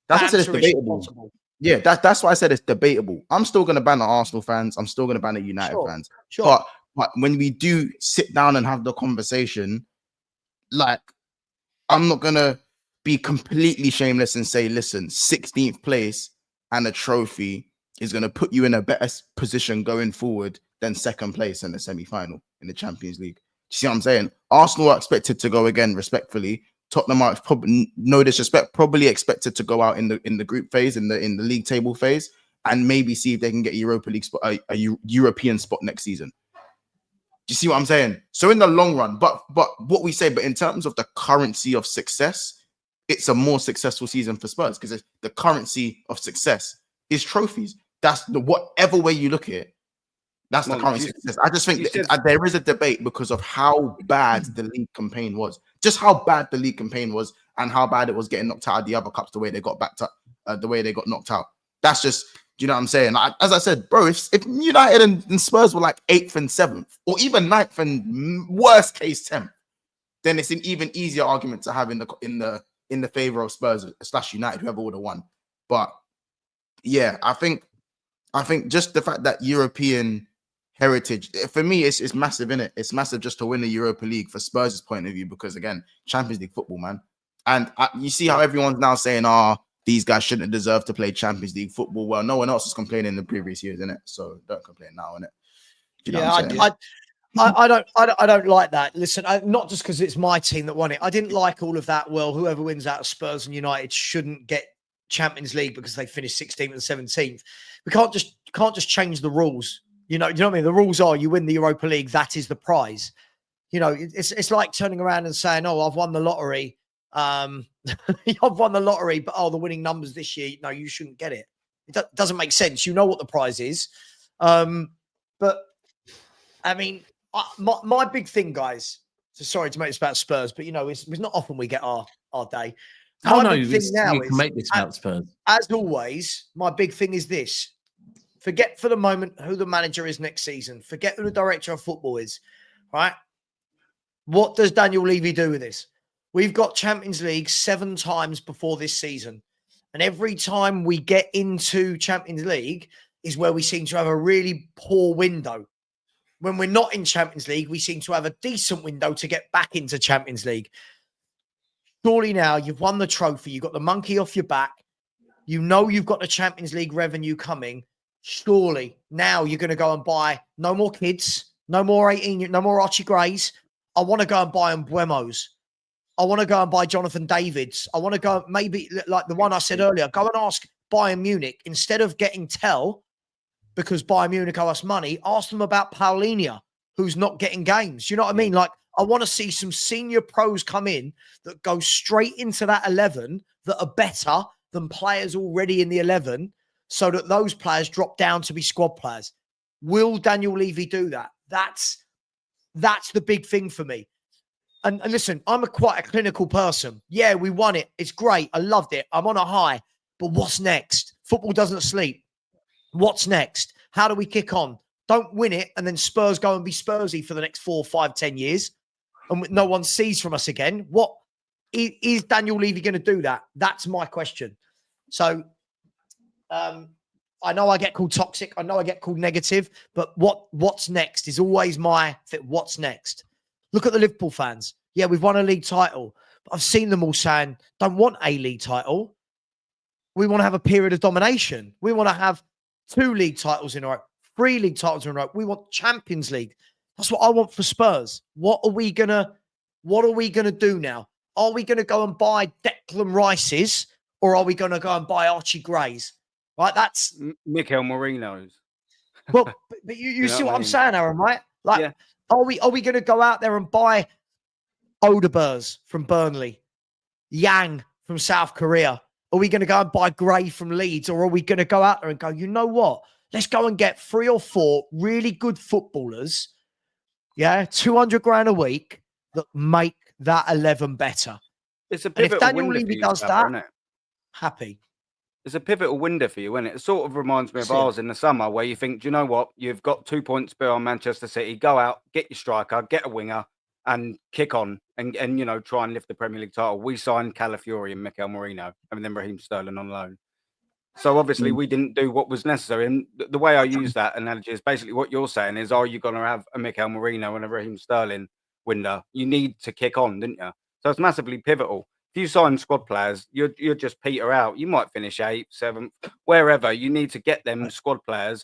that's why I said it's debatable. Yeah, that's why I said it's debatable. I'm still gonna ban the Arsenal fans, I'm still gonna ban the United fans. Sure. But when we do sit down and have the conversation, like I'm not gonna be completely shameless and say, listen, 16th place and a trophy is going to put you in a better position going forward than second place in the semi-final in the Champions League. Do you see what I'm saying? Arsenal are expected to go again, respectfully. Tottenham are probably, no disrespect, probably expected to go out in the group phase, in the league table phase, and maybe see if they can get Europa League spot, a European spot next season. Do you see what I'm saying? So in the long run, but what we say, but in terms of the currency of success, it's a more successful season for Spurs because the currency of success is trophies. That's whatever way you look at it. That's the currency. I just think there is a debate because of how bad the league campaign was. Just how bad the league campaign was and how bad it was getting knocked out of the other cups, the way they got backed up, the way they got knocked out. That's just, you know what I'm saying? As I said, bro, if United and Spurs were like 8th and 7th, or even 9th and worst case 10th, then it's an even easier argument to have in the favor of Spurs / United, whoever would have won. But yeah, I think just the fact that European heritage, for me, it's massive, innit? It's massive just to win the Europa League for Spurs' point of view, because again, Champions League football, man. And you see how everyone's now saying, these guys shouldn't deserve to play Champions League football. Well, no one else was complaining in the previous years, innit? So don't complain now, innit? You know I don't like that. Listen, not just because it's my team that won it. I didn't like all of that. Well, whoever wins out of Spurs and United shouldn't get Champions League because they finished 16th and 17th. We can't just change the rules. You know what I mean? The rules are you win the Europa League, that is the prize. It's like turning around and saying, I've won the lottery. I've won the lottery, but the winning numbers this year, no, you shouldn't get it. It doesn't make sense. You know what the prize is. But I mean, my big thing, guys, so sorry to make this about Spurs, but it's not often we get our day. You can make this about Spurs. As always, my big thing is this. Forget for the moment who the manager is next season. Forget who the director of football is, right? What does Daniel Levy do with this? We've got Champions League 7 times before this season. And every time we get into Champions League is where we seem to have a really poor window. When we're not in Champions League, we seem to have a decent window to get back into Champions League. Surely now you've won the trophy. You've got the monkey off your back. You've got the Champions League revenue coming. Surely now you're going to go and buy no more kids, no more 18, no more Archie Grays. I want to go and buy Mbuemos. I want to go and buy Jonathan Davids. I want to go maybe like the one I said earlier, go and ask Bayern Munich instead of getting Tell because Bayern Munich owe us money. Ask them about Paulinho, who's not getting games. You know what I mean? Like, I want to see some senior pros come in that go straight into that 11 that are better than players already in the 11 so that those players drop down to be squad players. Will Daniel Levy do that? That's the big thing for me. And listen, I'm quite a clinical person. Yeah, we won it. It's great. I loved it. I'm on a high. But what's next? Football doesn't sleep. What's next? How do we kick on? Don't win it and then Spurs go and be Spursy for the next 4, 5, 10 years. and no one sees from us again. What is Daniel Levy going to do that? That's my question. So I know I get called toxic. I know I get called negative, but what's next is always my what's next. Look at the Liverpool fans. Yeah, we've won a league title, but I've seen them all saying, don't want a league title. We want to have a period of domination. We want to have 2 league titles in a row, 3 league titles in a row. We want Champions League. That's what I want for Spurs. What are we gonna do now? Are we gonna go and buy Declan Rice's, or are we gonna go and buy Archie Gray's? Right, that's Mikel Marino's. well, but you see what I'm saying, Aaron, right? Like, Yeah. are we going to go out there and buy Odebers from Burnley, Yang from South Korea? Are we going to go and buy Gray from Leeds, or are we going to go out there and go, you know what? Let's go and get 3 or 4 really good footballers, 200 grand a week that make that 11 better. It's a And pivotal if Daniel window Levy for you, does Savva, that, isn't it? happy. It's a pivotal window for you, isn't it? It sort of reminds me of That's it. ours in the summer, where you think, do you know what? You've got 2 points behind Manchester City. Go out, get your striker, get a winger, and kick on, and you know, try and lift the Premier League title. We signed Calafiori and Mikel Marino, and then Raheem Sterling on loan. So obviously we didn't do what was necessary. And the way I use that analogy is basically what you're saying is, are you going to have a Mikel Marino and a Raheem Sterling window? You need to kick on, didn't you? So it's massively pivotal. If you sign squad players, you're just peter out. You might finish 8th, 7th, wherever. You need to get them squad players.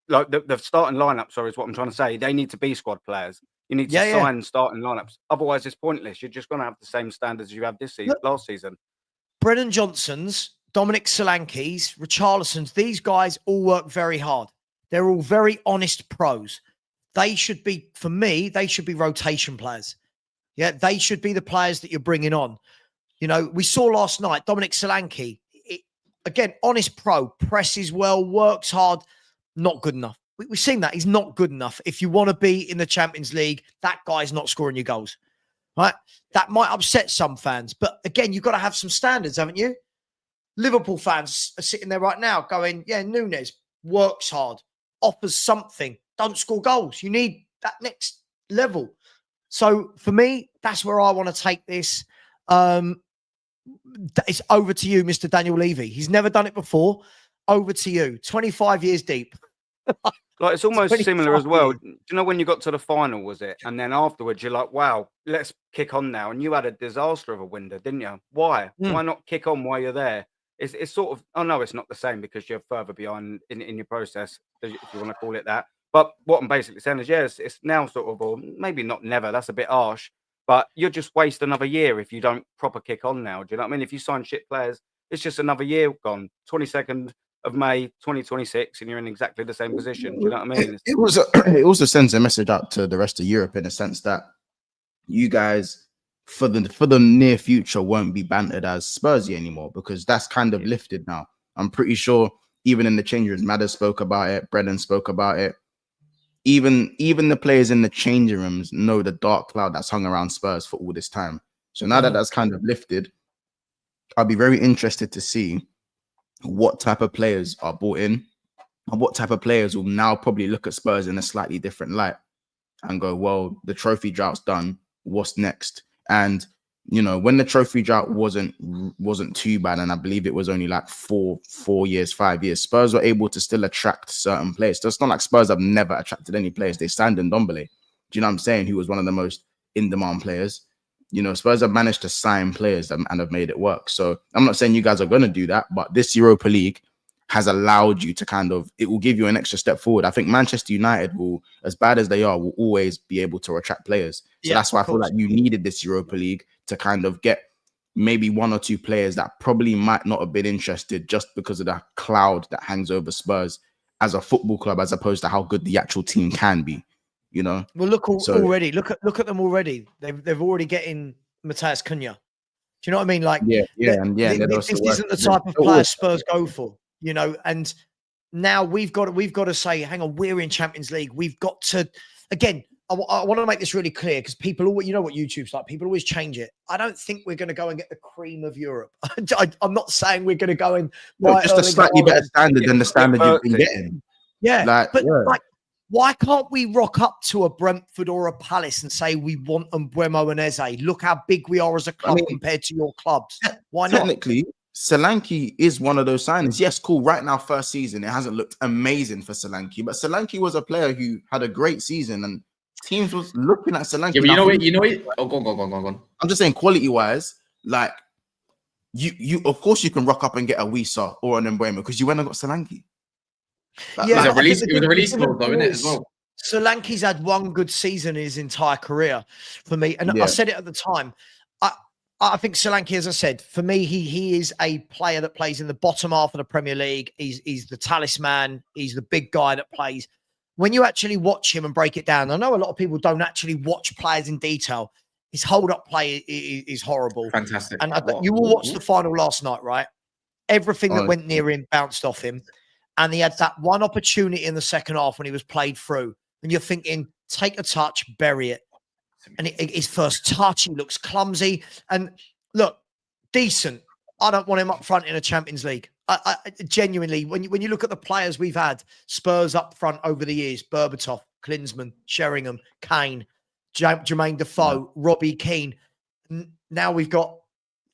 Like the starting lineup, sorry, is what I'm trying to say. They need to be squad players. You need to sign starting lineups. Otherwise, it's pointless. You're just going to have the same standards you had this season, last season. Brennan Johnson's, Dominic Solanke's, Richarlison's, these guys all work very hard. They're all very honest pros. They should be, for me, they should be rotation players. Yeah, they should be the players that you're bringing on. You know, we saw last night, Dominic Solanke, again, honest pro, presses well, works hard, not good enough. We've seen that. He's not good enough. If you want to be in the Champions League, that guy's not scoring your goals, right? That might upset some fans. But again, you've got to have some standards, haven't you? Liverpool fans are sitting there right now going, yeah, Núñez works hard, offers something, don't score goals. You need that next level. So for me, that's where I want to take this. It's over to you, Mr. Daniel Levy. He's never done it before. Over to you. 25 years deep. Like, it's almost similar as well. Do you know when you got to the final, was it? And then afterwards, you're like, wow, let's kick on now. And you had a disaster of a window, didn't you? Why? Why not kick on while you're there? It's sort of, oh no, it's not the same because you're further behind in your process, if you want to call it that. But what I'm basically saying is, yes, it's now sort of, or maybe not never, that's a bit harsh, but you'll just waste another year if you don't proper kick on now. Do you know what I mean? If you sign shit players, it's just another year gone. 22nd of May 2026, and you're in exactly the same position. Do you know what I mean? It also sends a message out to the rest of Europe in a sense that you guys for the near future won't be bantered as Spursy anymore, because that's kind of lifted now. I'm pretty sure even in the change rooms, Madder spoke about it, Brennan spoke about it. Even the players in the changing rooms know the dark cloud that's hung around Spurs for all this time. So now that that's kind of lifted, I'll be very interested to see what type of players are brought in and what type of players will now probably look at Spurs in a slightly different light and go, well, the trophy drought's done. What's next? And, you know, when the trophy drought wasn't too bad, and I believe it was only like 5 years, Spurs were able to still attract certain players. So it's not like Spurs have never attracted any players. They signed Ndombele. Do you know what I'm saying? Who was one of the most in-demand players. You know, Spurs have managed to sign players and have made it work. So I'm not saying you guys are going to do that, but this Europa League has allowed you to it will give you an extra step forward. I think Manchester United will, as bad as they are, will always be able to attract players. So that's why I feel like you needed this Europa League to kind of get maybe 1 or 2 players that probably might not have been interested just because of the cloud that hangs over Spurs as a football club, as opposed to how good the actual team can be. You know, well, already. Look at them already. They've already getting Matthias Cunha. Do you know what I mean? Like, this isn't the type of player Spurs go for. You know, and now we've got to say, hang on, we're in Champions League. We've got to, again, I want to make this really clear, because people always, you know what YouTube's like, people always change it. I don't think we're going to go and get the cream of Europe. I'm not saying we're going to go and just a slightly better standard than the standard you've been getting. Yeah, Why can't we rock up to a Brentford or a Palace and say we want Mbeumo and Eze? Look how big we are as a club compared to your clubs. Why not? Technically, Solanke is one of those signings. Yes, cool. Right now, first season, it hasn't looked amazing for Solanke, but Solanke was a player who had a great season, and teams was looking at Solanke. Yeah, but you know it. Oh, go on. I'm just saying, quality-wise, like you, of course, you can rock up and get a Wisa or an Mbeumo because you went and got Solanke. Yeah, it was a release clause, though, isn't it, as well? Solanke's had one good season in his entire career for me. And I said it at the time. I think Solanke, as I said, for me, he is a player that plays in the bottom half of the Premier League. He's the talisman. He's the big guy that plays. When you actually watch him and break it down, I know a lot of people don't actually watch players in detail. His hold-up play is horrible. Fantastic. And you all watched the final last night, right? Everything that went near him bounced off him. And he had that one opportunity in the second half when he was played through. And you're thinking, take a touch, bury it. And his first touch, he looks clumsy. And look, decent. I don't want him up front in a Champions League. I genuinely, when you look at the players we've had, Spurs up front over the years, Berbatov, Klinsmann, Sheringham, Kane, Jermaine Defoe, Robbie Keane. Now we've got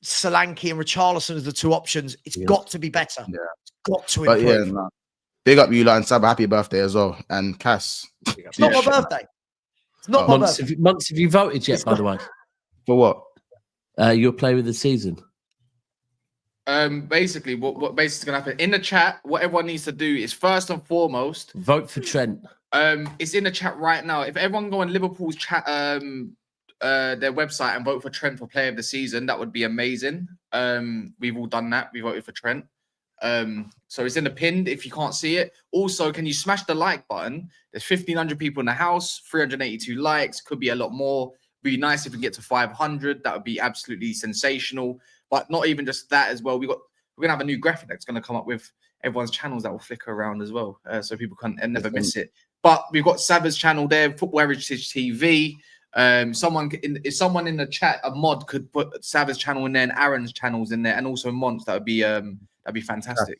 Solanke and Richarlison as the two options. It's got to be better. Yeah. It's got to improve. But big up you, and Savva, happy birthday as well. And Cass. It's not my birthday. It's not my birthday. Months have you voted yet, by the way? For what? Your player of the season. Basically, what basically going to happen in the chat, what everyone needs to do is first and foremost vote for Trent. It's in the chat right now. If everyone go on Liverpool's chat, their website and vote for Trent for player of the season, that would be amazing. We've all done that. We voted for Trent. So it's in the pinned if you can't see it. Also, can you smash the like button? There's 1,500 people in the house, 382 likes, could be a lot more. Be nice if we get to 500. That would be absolutely sensational. But not even just that as well. We're gonna have a new graphic that's gonna come up with everyone's channels that will flicker around as well, so people can never miss it. But we've got Savva's channel there, Football Heritage TV. Someone in the chat, a mod could put Savva's channel in there and Aaron's channels in there, and also Mont's. That'd be fantastic.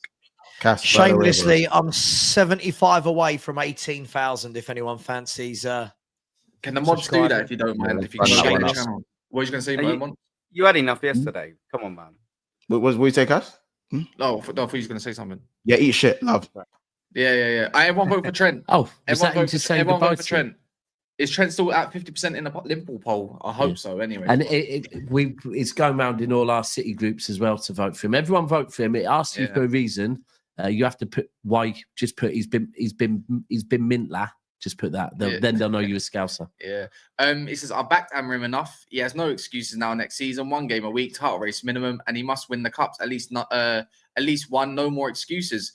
Shamelessly, I'm 75 away from 18,000. If anyone fancies, can the mods do that if you don't mind? If you can change the channel, what are you going to say, Mont? You had enough yesterday. Come on, man. What you say, Cass? No, I thought you were going to say something. Yeah, eat shit, love. Yeah. Everyone vote for Trent. Everyone vote for Trent. Is Trent still at 50% in the Liverpool poll? I hope so. Anyway, and it's going around in all our city groups as well to vote for him. Everyone vote for him. It asks you for a reason. You have to put why. Just put he's been Mintler. Just put that. Then they'll know you're a Scouser. Yeah. He says, I backed Amorim enough. He has no excuses now next season. 1 game a week, title race minimum, and he must win the cups. At least one. No more excuses.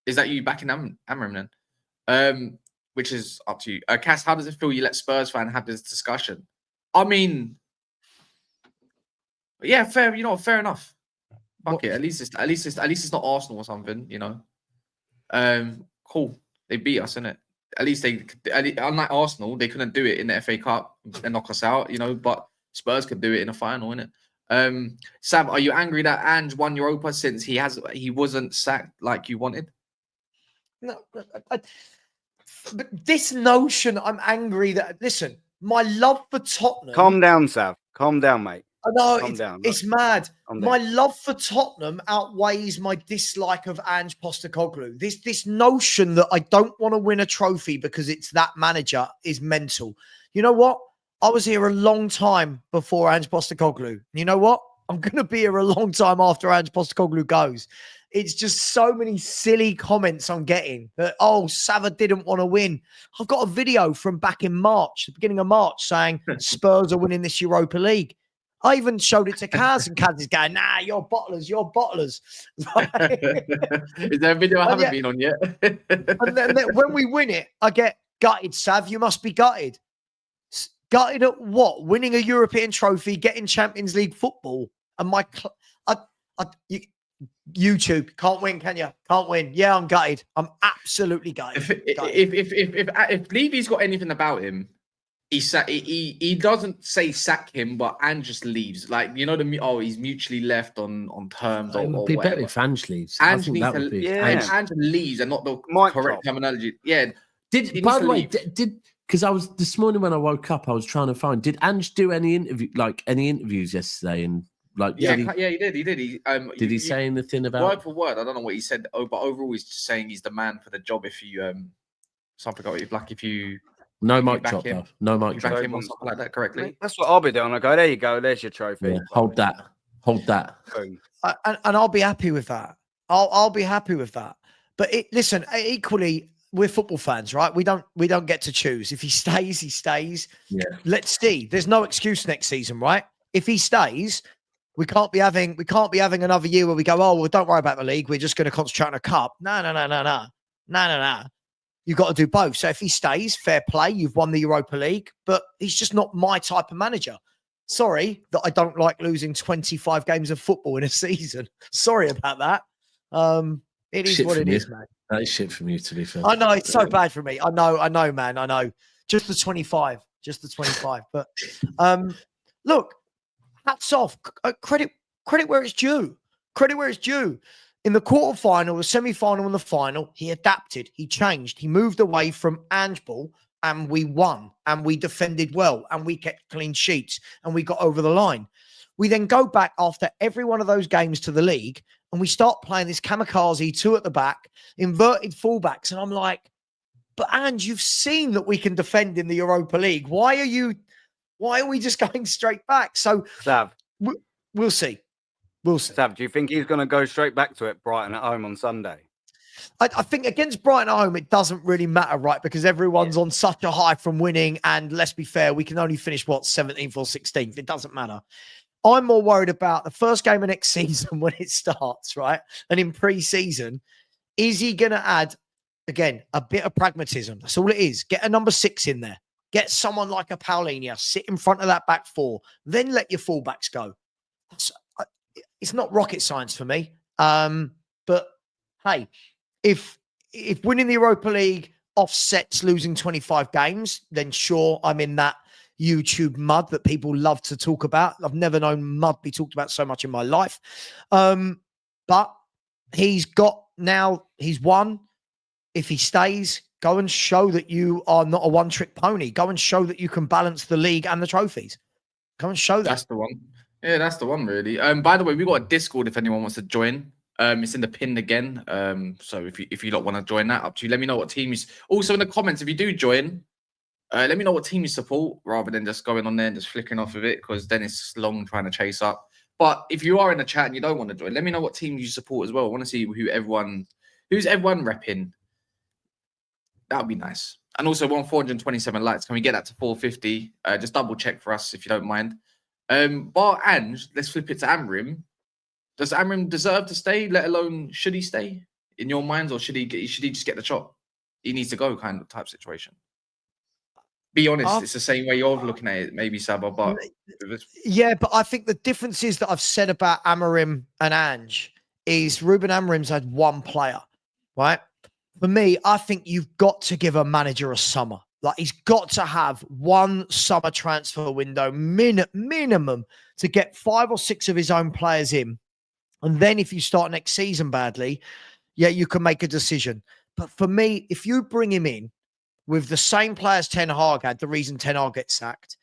Is that you backing Amorim then? Which is up to you. Cass, how does it feel you let Spurs fan have this discussion? I mean, yeah, fair. You know, fair enough. Fuck it. At least it's not Arsenal or something. You know. Cool. They beat us, innit? At least unlike Arsenal, they couldn't do it in the FA Cup and knock us out, you know, but Spurs could do it in a final, innit? Sam, are you angry that Ange won Europa since he wasn't sacked like you wanted? No, but this notion, I'm angry that, listen, my love for Tottenham. Calm down, Sav. Calm down, mate. I know it's mad. My love for Tottenham outweighs my dislike of Ange Postecoglou. This notion that I don't want to win a trophy because it's that manager is mental. You know what? I was here a long time before Ange Postecoglou. You know what? I'm going to be here a long time after Ange Postecoglou goes. It's just so many silly comments I'm getting that, Savva didn't want to win. I've got a video from back in March, the beginning of March, saying Spurs are winning this Europa League. I even showed it to Kaz, and Kaz is going, nah, you're bottlers. Right? Is there a video I haven't been on yet? and then when we win it, I get gutted, Sav. You must be gutted. Gutted at what? Winning a European trophy, getting Champions League football. And YouTube, can't win, can you? Can't win. Yeah, I'm gutted. I'm absolutely gutted. If Levy's got anything about him, he doesn't say sack him, but Ange just leaves. Like, you know, he's mutually left on terms. It would be better if Ange leaves. Ange needs to leave. Ange leaves and not the correct terminology. Yeah, Did He by needs the to way, leave. did because I was this morning when I woke up, I was trying to find. Did Ange do any interviews yesterday? And like, Yeah, did he did. He did. did he say anything about? word for word? I don't know what he said. Oh, but overall, he's just saying he's the man for the job. If you something like if you No if you mic back drop him, though. No mic you drop. back him or something like that correctly. That's what I'll be doing. I go, there you go. There's your trophy. Yeah, hold that. Hold that. Boom. And I'll be happy with that. I'll be happy with that. But listen, equally, we're football fans, right? We don't get to choose. If he stays, he stays. Yeah. Let's see. There's no excuse next season, right? If he stays, we can't be having another year where we go, oh, well, don't worry about the league. We're just going to concentrate on a cup. No. You've got to do both. So if he stays, fair play. You've won the Europa League, but he's just not my type of manager. Sorry that I don't like losing 25 games of football in a season. Sorry about that. It is Shit what from it you. is, man. That is shit from you, to be fair. I know it's so bad for me. I know, man. I know. Just the 25. But look, hats off. Credit where it's due. Credit where it's due. In the quarterfinal, the semi-final, and the final, he adapted. He changed. He moved away from Ange ball, and we won, and we defended well, and we kept clean sheets, and we got over the line. We then go back after every one of those games to the league, and we start playing this kamikaze 2 at the back, inverted fullbacks, and I'm like, but Ange, you've seen that we can defend in the Europa League. Why are we just going straight back? So Sav, we'll see. We'll see. Sav, do you think he's going to go straight back to it, Brighton at home on Sunday? I think against Brighton at home, it doesn't really matter, right? Because everyone's on such a high from winning. And let's be fair, we can only finish, 17th or 16th. It doesn't matter. I'm more worried about the first game of next season when it starts, right? And in pre-season, is he going to add, again, a bit of pragmatism? That's all it is. Get a number 6 in there. Get someone like a Paulinho, sit in front of that back 4. Then let your fullbacks go. It's not rocket science for me. But hey, if winning the Europa League offsets losing 25 games, then sure, I'm in that YouTube mud that people love to talk about. I've never known mud be talked about so much in my life. But he's won. If he stays, go and show that you are not a one-trick pony. Go and show that you can balance the league and the trophies. Go and show that. That's the one. Yeah, that's the one, really. By the way, we got a Discord if anyone wants to join. It's in the pin again. So if you don't want to join that, up to you. Let me know what team you. Also in the comments, if you do join, let me know what team you support, rather than just going on there and just flicking off of it, because then it's long trying to chase up. But if you are in the chat and you don't want to join, let me know what team you support as well. I want to see who's everyone repping. That would be nice. And also 427 likes. Can we get that to 450? Just double check for us if you don't mind. Bar Ange, let's flip it to Amorim. Does Amorim deserve to stay? Let alone should he stay in your minds, or should he just get the chop? He needs to go, kind of type situation. Be honest, it's the same way you're looking at it, maybe Savva, but yeah, but I think the difference is that I've said about Amorim and Ange is Ruben Amorim's had one player, right? For me, I think you've got to give a manager a summer. Like, he's got to have one summer transfer window minimum to get 5 or 6 of his own players in. And then if you start next season badly, yeah, you can make a decision. But for me, if you bring him in with the same players Ten Hag had, the reason Ten Hag gets sacked,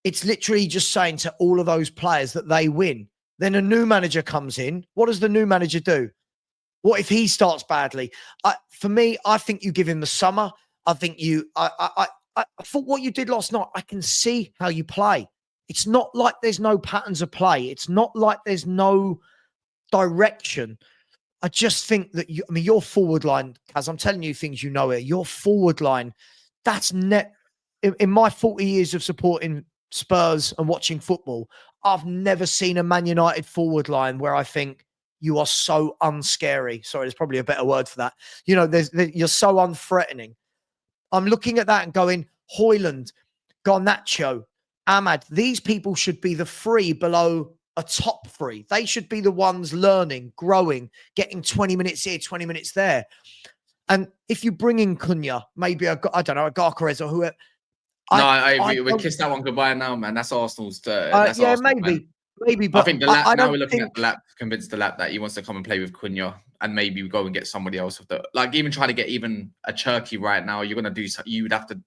it's literally just saying to all of those players that they win. Then a new manager comes in. What does the new manager do? What if he starts badly? For me, I think you give him the summer. I think I thought what you did last night, I can see how you play. It's not like there's no patterns of play. It's not like there's no direction. I just think that your forward line, as I'm telling you things you know here, your forward line, that's in my 40 years of supporting Spurs and watching football, I've never seen a Man United forward line where I think you are so unscary. Sorry, there's probably a better word for that. You're so unthreatening. I'm looking at that and going, Højlund, Garnacho, Ahmad, these people should be the 3 below a top 3. They should be the ones learning, growing, getting 20 minutes here, 20 minutes there. And if you bring in Cunha, maybe a Garcarez or whoever. No, we kissed that one goodbye now, man. That's Arsenal's. Yeah, maybe. Man. maybe, but I think the lap, I now don't we're looking think. at the lap, convinced the lap that he wants to come and play with Cunha and maybe go and get somebody else with the, like, even try to get even a Cherky right now. You're gonna do so, you would have to.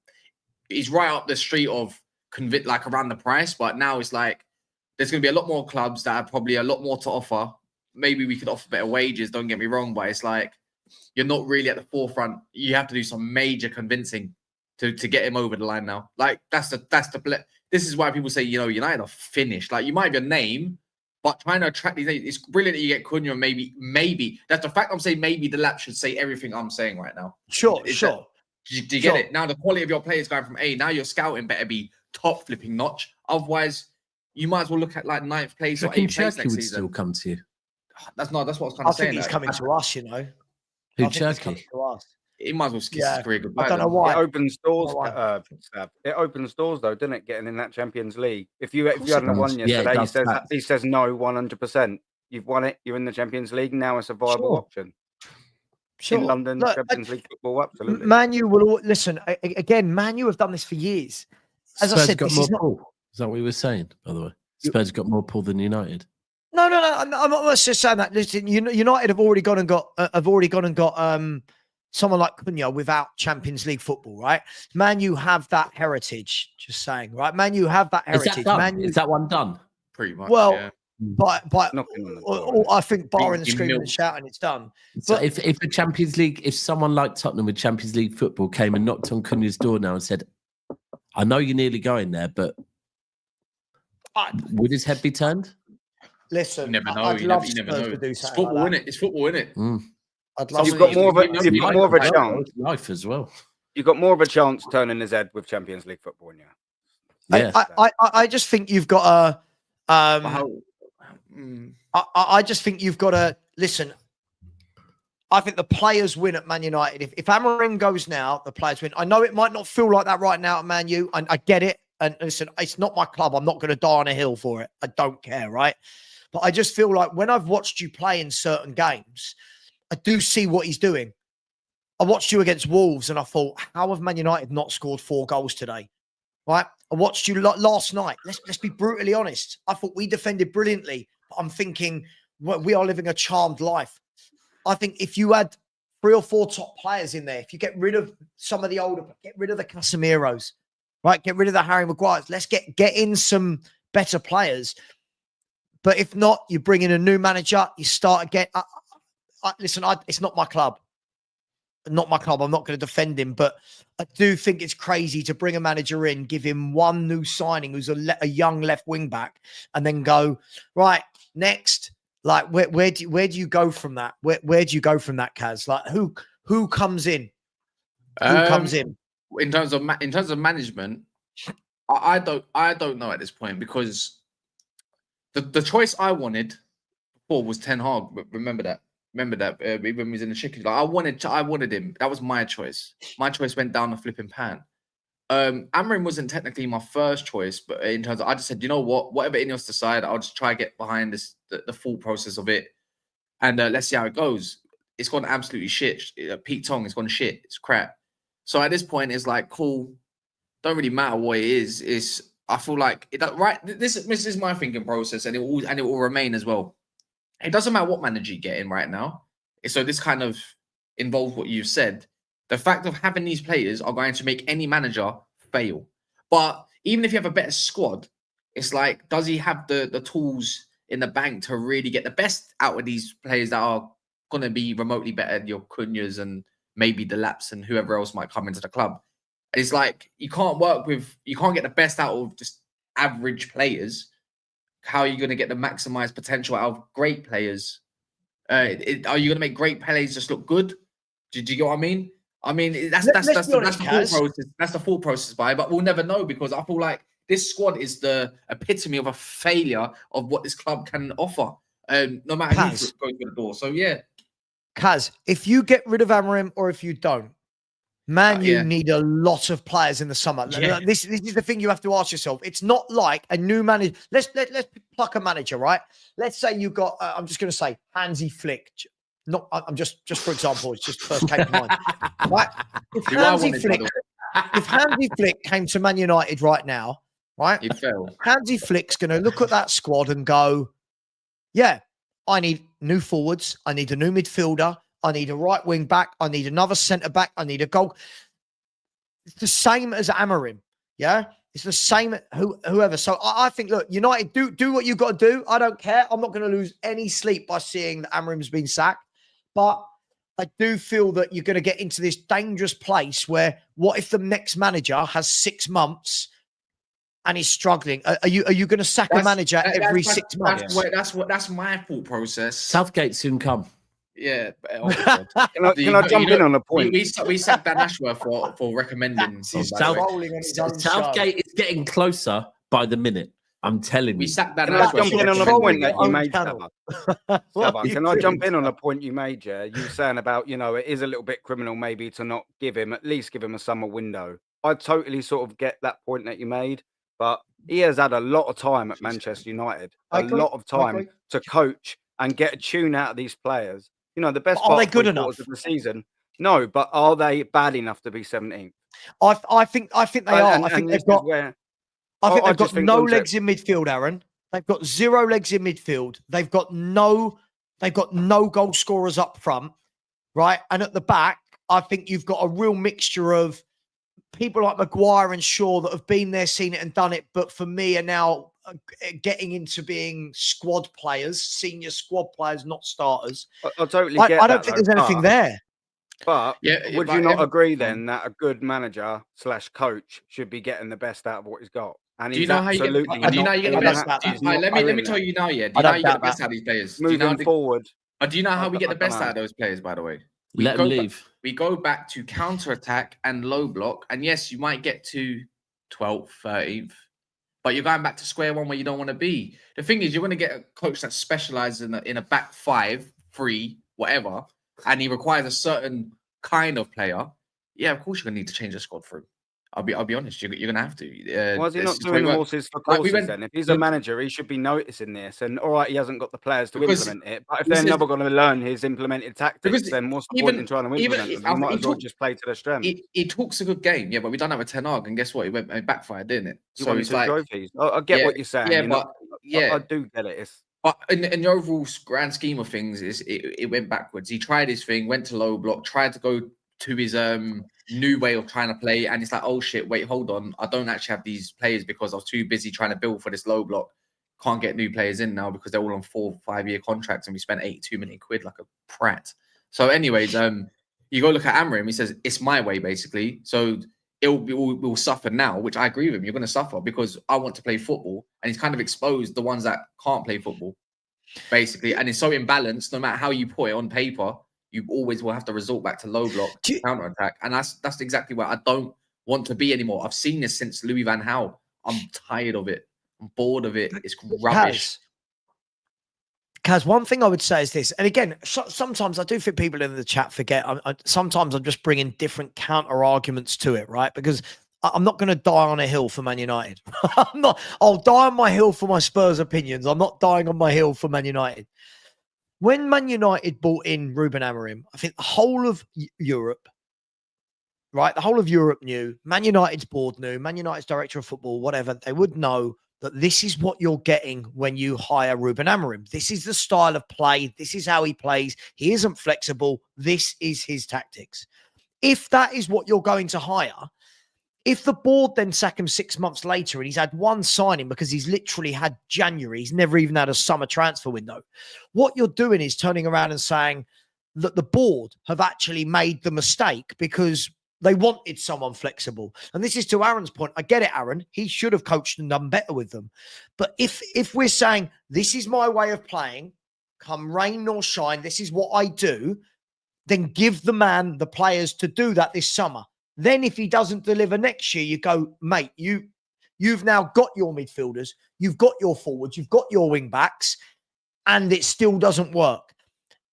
He's right up the street of like around the price, but now it's like there's gonna be a lot more clubs that have probably a lot more to offer. Maybe we could offer better wages. Don't get me wrong, but it's like you're not really at the forefront. You have to do some major convincing to get him over the line now. Like that's the. This is why people say, you know, United are finished. Like, you might have your name, but trying to attract these names, it's brilliant that you get Cunha. Maybe. That's the fact I'm saying maybe the lap should say everything I'm saying right now. Sure. Do you get it? Now the quality of your players going from A, now your scouting better be top flipping notch. Otherwise, you might as well look at like 9th place or 8th place Cherky next would season. still come to you. That's what I was kind I of saying. think he's coming to us, you know. Who, I think he's coming Cherky? to us. He might as well kiss his career goodbye. I don't know then. why. It opens doors. Why? It opens doors, though, doesn't it? Getting in that Champions League. If you course hadn't it won does. Yeah, it yesterday, does. he says no 100%. You've won it. You're in the Champions League. Now it's a viable Sure. option. Sure. In London, Look, Champions League football, absolutely. Man U will listen again. Man U have done this for years. As Spurs I said, got this more is not. pull. Is that what we were saying, by the way? Spurs got more pull than United. No. I'm not just saying that. Listen, United have already gone and got someone like Cunha without Champions League football, right? Man U have that heritage. Just saying, right? Man U have that Is heritage. that done? Man U, Is that one done? Pretty much. well, yeah. but Knocking on the door, I think barring Being screaming and milked. shouting, it's done. So But- if a Champions League, if someone like Tottenham with Champions League football came and knocked on Cunha's door now and said, "I know you're nearly going there, but would his head be turned?" Listen, You never know. I'd You love never Spurs know. to do It's something football, like innit? It's football, innit? Mm. I'd love. You've to got see- more of a Life chance. Life as well. You've got more of a chance turning his head with Champions League football, yeah. Yeah. I just think you've got a. I just think you've got to listen. I think the players win at Man United. If Amorim goes now, the players win. I know it might not feel like that right now at Man U. I get it. And listen, it's not my club. I'm not going to die on a hill for it. I don't care, right? But I just feel like when I've watched you play in certain games, I do see what he's doing. I watched you against Wolves and I thought, how have Man United not scored 4 goals today? Right? I watched you last night. Let's be brutally honest. I thought we defended brilliantly. But I'm thinking, well, we are living a charmed life. I think if you had 3 or 4 top players in there, if you get rid of some of the older, get rid of the Casemiros, right? Get rid of the Harry Maguires. Let's get in some better players. But if not, you bring in a new manager, you start again. Listen, it's not my club. Not my club. I'm not going to defend him, but I do think it's crazy to bring a manager in, give him one new signing who's a young left wing back, and then go, right, next. Like, where do you go from that? Where do you go from that, Kaz? Like, who comes in? Who comes in? In terms of management, I don't know at this point, because the choice I wanted before was Ten Hag. Remember that when he was in the chicken. Like, I wanted him. That was my choice. My choice went down the flipping pan. Amorim wasn't technically my first choice, but in terms of, I just said, you know what, whatever Ineos decide, I'll just try to get behind the full process of it, and let's see how it goes. It's gone absolutely shit. Pete Tong, it's gone shit. It's crap. So at this point, it's like, cool. Don't really matter what it is. I feel like right. This is my thinking process, and it will remain as well. It doesn't matter what manager you get in right now. So this kind of involves what you've said. The fact of having these players are going to make any manager fail. But even if you have a better squad, it's like, does he have the tools in the bank to really get the best out of these players that are going to be remotely better than your Cunhas and maybe the Laps and whoever else might come into the club? It's like, you can't get the best out of just average players. How are you going to get the maximized potential out of great players? Are you going to make great players just look good? Did you get what I mean? I mean, that's the full process. That's the full process, but we'll never know, because I feel like this squad is the epitome of a failure of what this club can offer. No matter who goes through the door. So yeah, Kaz, if you get rid of Amorim or if you don't, Man U need a lot of players in the summer. Yeah. This is the thing you have to ask yourself. It's not like a new manager. Let's pluck a manager, right? Let's say you got. I'm just going to say Hansi Flick. Not. I'm just for example. It's just first came to mind. Right? If Hansi Flick came to Man United right now, right? He'd fail. Hansi Flick's going to look at that squad and go, yeah, I need new forwards. I need a new midfielder. I need a right wing back. I need another centre back. I need a goal. It's the same as Amorim. Yeah. It's the same, whoever. So I think, look, United, do what you've got to do. I don't care. I'm not going to lose any sleep by seeing that Amorim's been sacked. But I do feel that you're going to get into this dangerous place where what if the next manager has 6 months and he's struggling? Are you going to sack a manager every 6 months? That's my thought process. Southgate soon come. Yeah. Can I jump in on a point? We sacked Dan Ashworth for recommending. Southgate is getting closer by the minute. I'm telling you. We sacked Dan Can I Ashworth. jump in on a point that you made, channel. Savva? Can I jump in on a point you made, yeah? You were saying about, it is a little bit criminal maybe to not at least give him a summer window. I totally sort of get that point that you made, but he has had a lot of time at Manchester United, a lot of time to coach and get a tune out of these players. The best part of the season. No, but are they bad enough to be 17th? I think they are. I think they've got. I think they've got no legs in midfield, Aaron. They've got 0 legs in midfield. They've got no goal scorers up front, right? And at the back, I think you've got a real mixture of people like Maguire and Shaw that have been there, seen it, and done it. But for me, are now getting into being squad players, senior squad players, not starters. I totally get that. I don't think there's anything there. But would you not agree then that a good manager / coach should be getting the best out of what he's got? And do you know how you get the best? Let me tell you now. Yeah, do you know how you get the best out of these players? Moving forward. Do you know how we get the best out of those players? By the way, let them leave. We go back to counter attack and low block, and yes, you might get to 12th, 13th. But you're going back to square one where you don't want to be. The thing is, you're going to get a coach that specializes in a back 5, 3, whatever, and he requires a certain kind of player. Yeah, of course you're going to need to change the squad through. I'll be honest. You're going to have to. Why is he not doing horses for courses then? If he's a manager, he should be noticing this. And all right, he hasn't got the players to implement it. But if they're never going to learn his implemented tactics, then what's the point in trying to implement them? You might as well just play to their strength. He talks a good game, yeah, but we done that with Ten Hag, and guess what? It backfired, didn't it? So it's like trophies. I get what you're saying. Yeah, but I do get it. But in the overall grand scheme of things, it went backwards. He tried his thing, went to low block, tried to go to his new way of trying to play, and it's like, oh shit, wait, hold on, I don't actually have these players because I was too busy trying to build for this low block. Can't get new players in now because they're all on 4-5 year contracts, and we spent 82 million quid like a prat. So, anyways, you go look at Amorim. He says it's my way basically. So we'll suffer now, which I agree with him. You're going to suffer because I want to play football, and he's kind of exposed the ones that can't play football, basically. And it's so imbalanced. No matter how you put it on paper, you always will have to resort back to low block counter attack, and that's exactly where I don't want to be anymore. I've seen this since Louis van Gaal. I'm tired of it. I'm bored of it. It's rubbish. Kaz, one thing I would say is this, and again, sometimes I do think people in the chat forget. Sometimes I'm just bringing different counter arguments to it, right? Because I'm not going to die on a hill for Man United. I'll die on my hill for my Spurs opinions. I'm not dying on my hill for Man United. When Man United bought in Ruben Amorim, I think the whole of Europe, right? The whole of Europe knew, Man United's board knew, Man United's director of football, whatever, they would know that this is what you're getting when you hire Ruben Amorim. This is the style of play. This is how he plays. He isn't flexible. This is his tactics. If that is what you're going to hire, if the board then sack him 6 months later and he's had one signing because he's literally had January, he's never even had a summer transfer window, what you're doing is turning around and saying that the board have actually made the mistake because they wanted someone flexible. And this is to Aaron's point. I get it, Aaron. He should have coached and done better with them. But if we're saying, this is my way of playing, come rain nor shine, this is what I do, then give the man the players to do that this summer. Then if he doesn't deliver next year, you go, mate, you've now got your midfielders, you've got your forwards, you've got your wing backs, and it still doesn't work.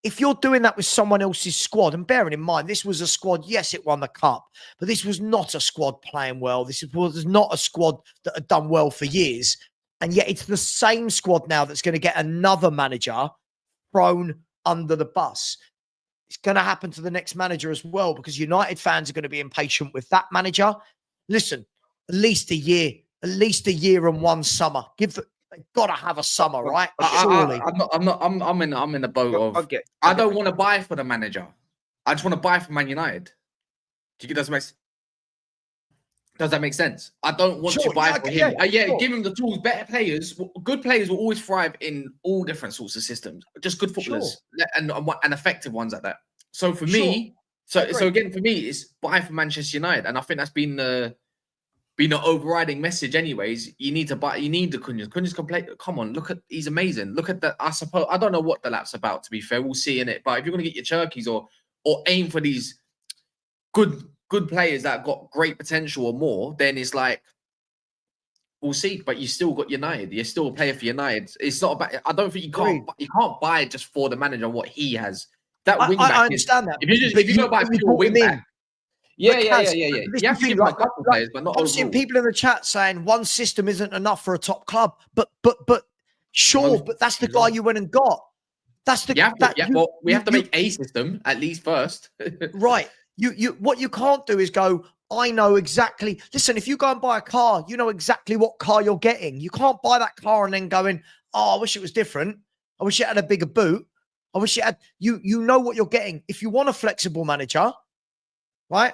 If you're doing that with someone else's squad, and bearing in mind, this was a squad, yes, it won the cup, but this was not a squad playing well. This was not a squad that had done well for years. And yet it's the same squad now that's going to get another manager thrown under the bus. It's going to happen to the next manager as well, because United fans are going to be impatient with that manager. Listen, at least a year at least a year and one summer. They've got to have a summer, right? Surely. I'm in the boat of. I don't want to buy for the manager. I just want to buy for Man United. Does that make sense? I don't want to buy for him. Sure. Give him the tools. Better players, good players will always thrive in all different sorts of systems. Just good footballers and effective ones at that. So for me, so again for me, it's buy for Manchester United, and I think that's been an overriding message. Anyways, you need to buy. You need the Cunha's. Cunha's complete. Come on, he's amazing. Look at that. I suppose I don't know what the lap's about. To be fair, we'll see in it. But if you're going to get your Turkeys or aim for these good players that have got great potential or more, then it's like we'll see. But you still got United. You're still a player for United. It's not about. I don't think you can't buy just for the manager what he has. That wing back. I understand that. If you go buy pure wing back. Yeah. You have to give a couple players, but not I'm seeing people in the chat saying one system isn't enough for a top club. But sure, but that's the guy you went and got. That's the we have to make a system at least first. Right. You what you can't do is go, I know exactly. Listen, if you go and buy a car, you know exactly what car you're getting. You can't buy that car and then going, oh, I wish it was different. I wish it had a bigger boot. I wish it had you know what you're getting. If you want a flexible manager, right?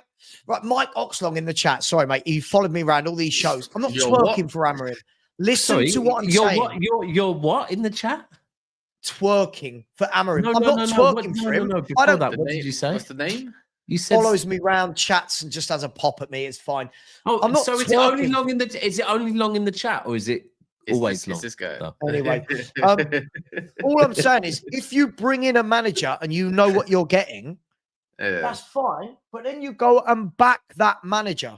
Mike Oxlong in the chat. Sorry, mate. You followed me around all these shows. I'm not twerking for Amorim. Listen to what I'm saying. You're what in the chat? Twerking for Amorim. I'm not twerking for him. I don't. What did you say? What's the name? You said follows me round, chats, and just has a pop at me. It's fine. Oh, I'm not so is it only long in the? Is it only long in the chat, or is it always long? It's this guy. Oh. Anyway, all I'm saying is, if you bring in a manager and you know what you're getting, that's fine. But then you go and back that manager.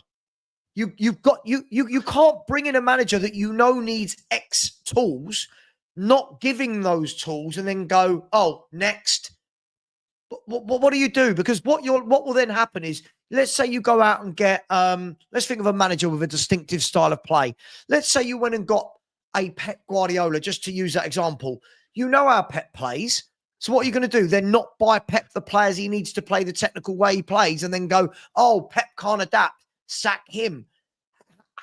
You can't bring in a manager that you know needs X tools, not giving those tools, and then go, oh, next. What do you do? Because what will then happen is, let's say you go out and get, let's think of a manager with a distinctive style of play. Let's say you went and got a Pep Guardiola, just to use that example. You know how Pep plays. So what are you going to do? Then not buy Pep the players he needs to play the technical way he plays and then go, oh, Pep can't adapt. Sack him.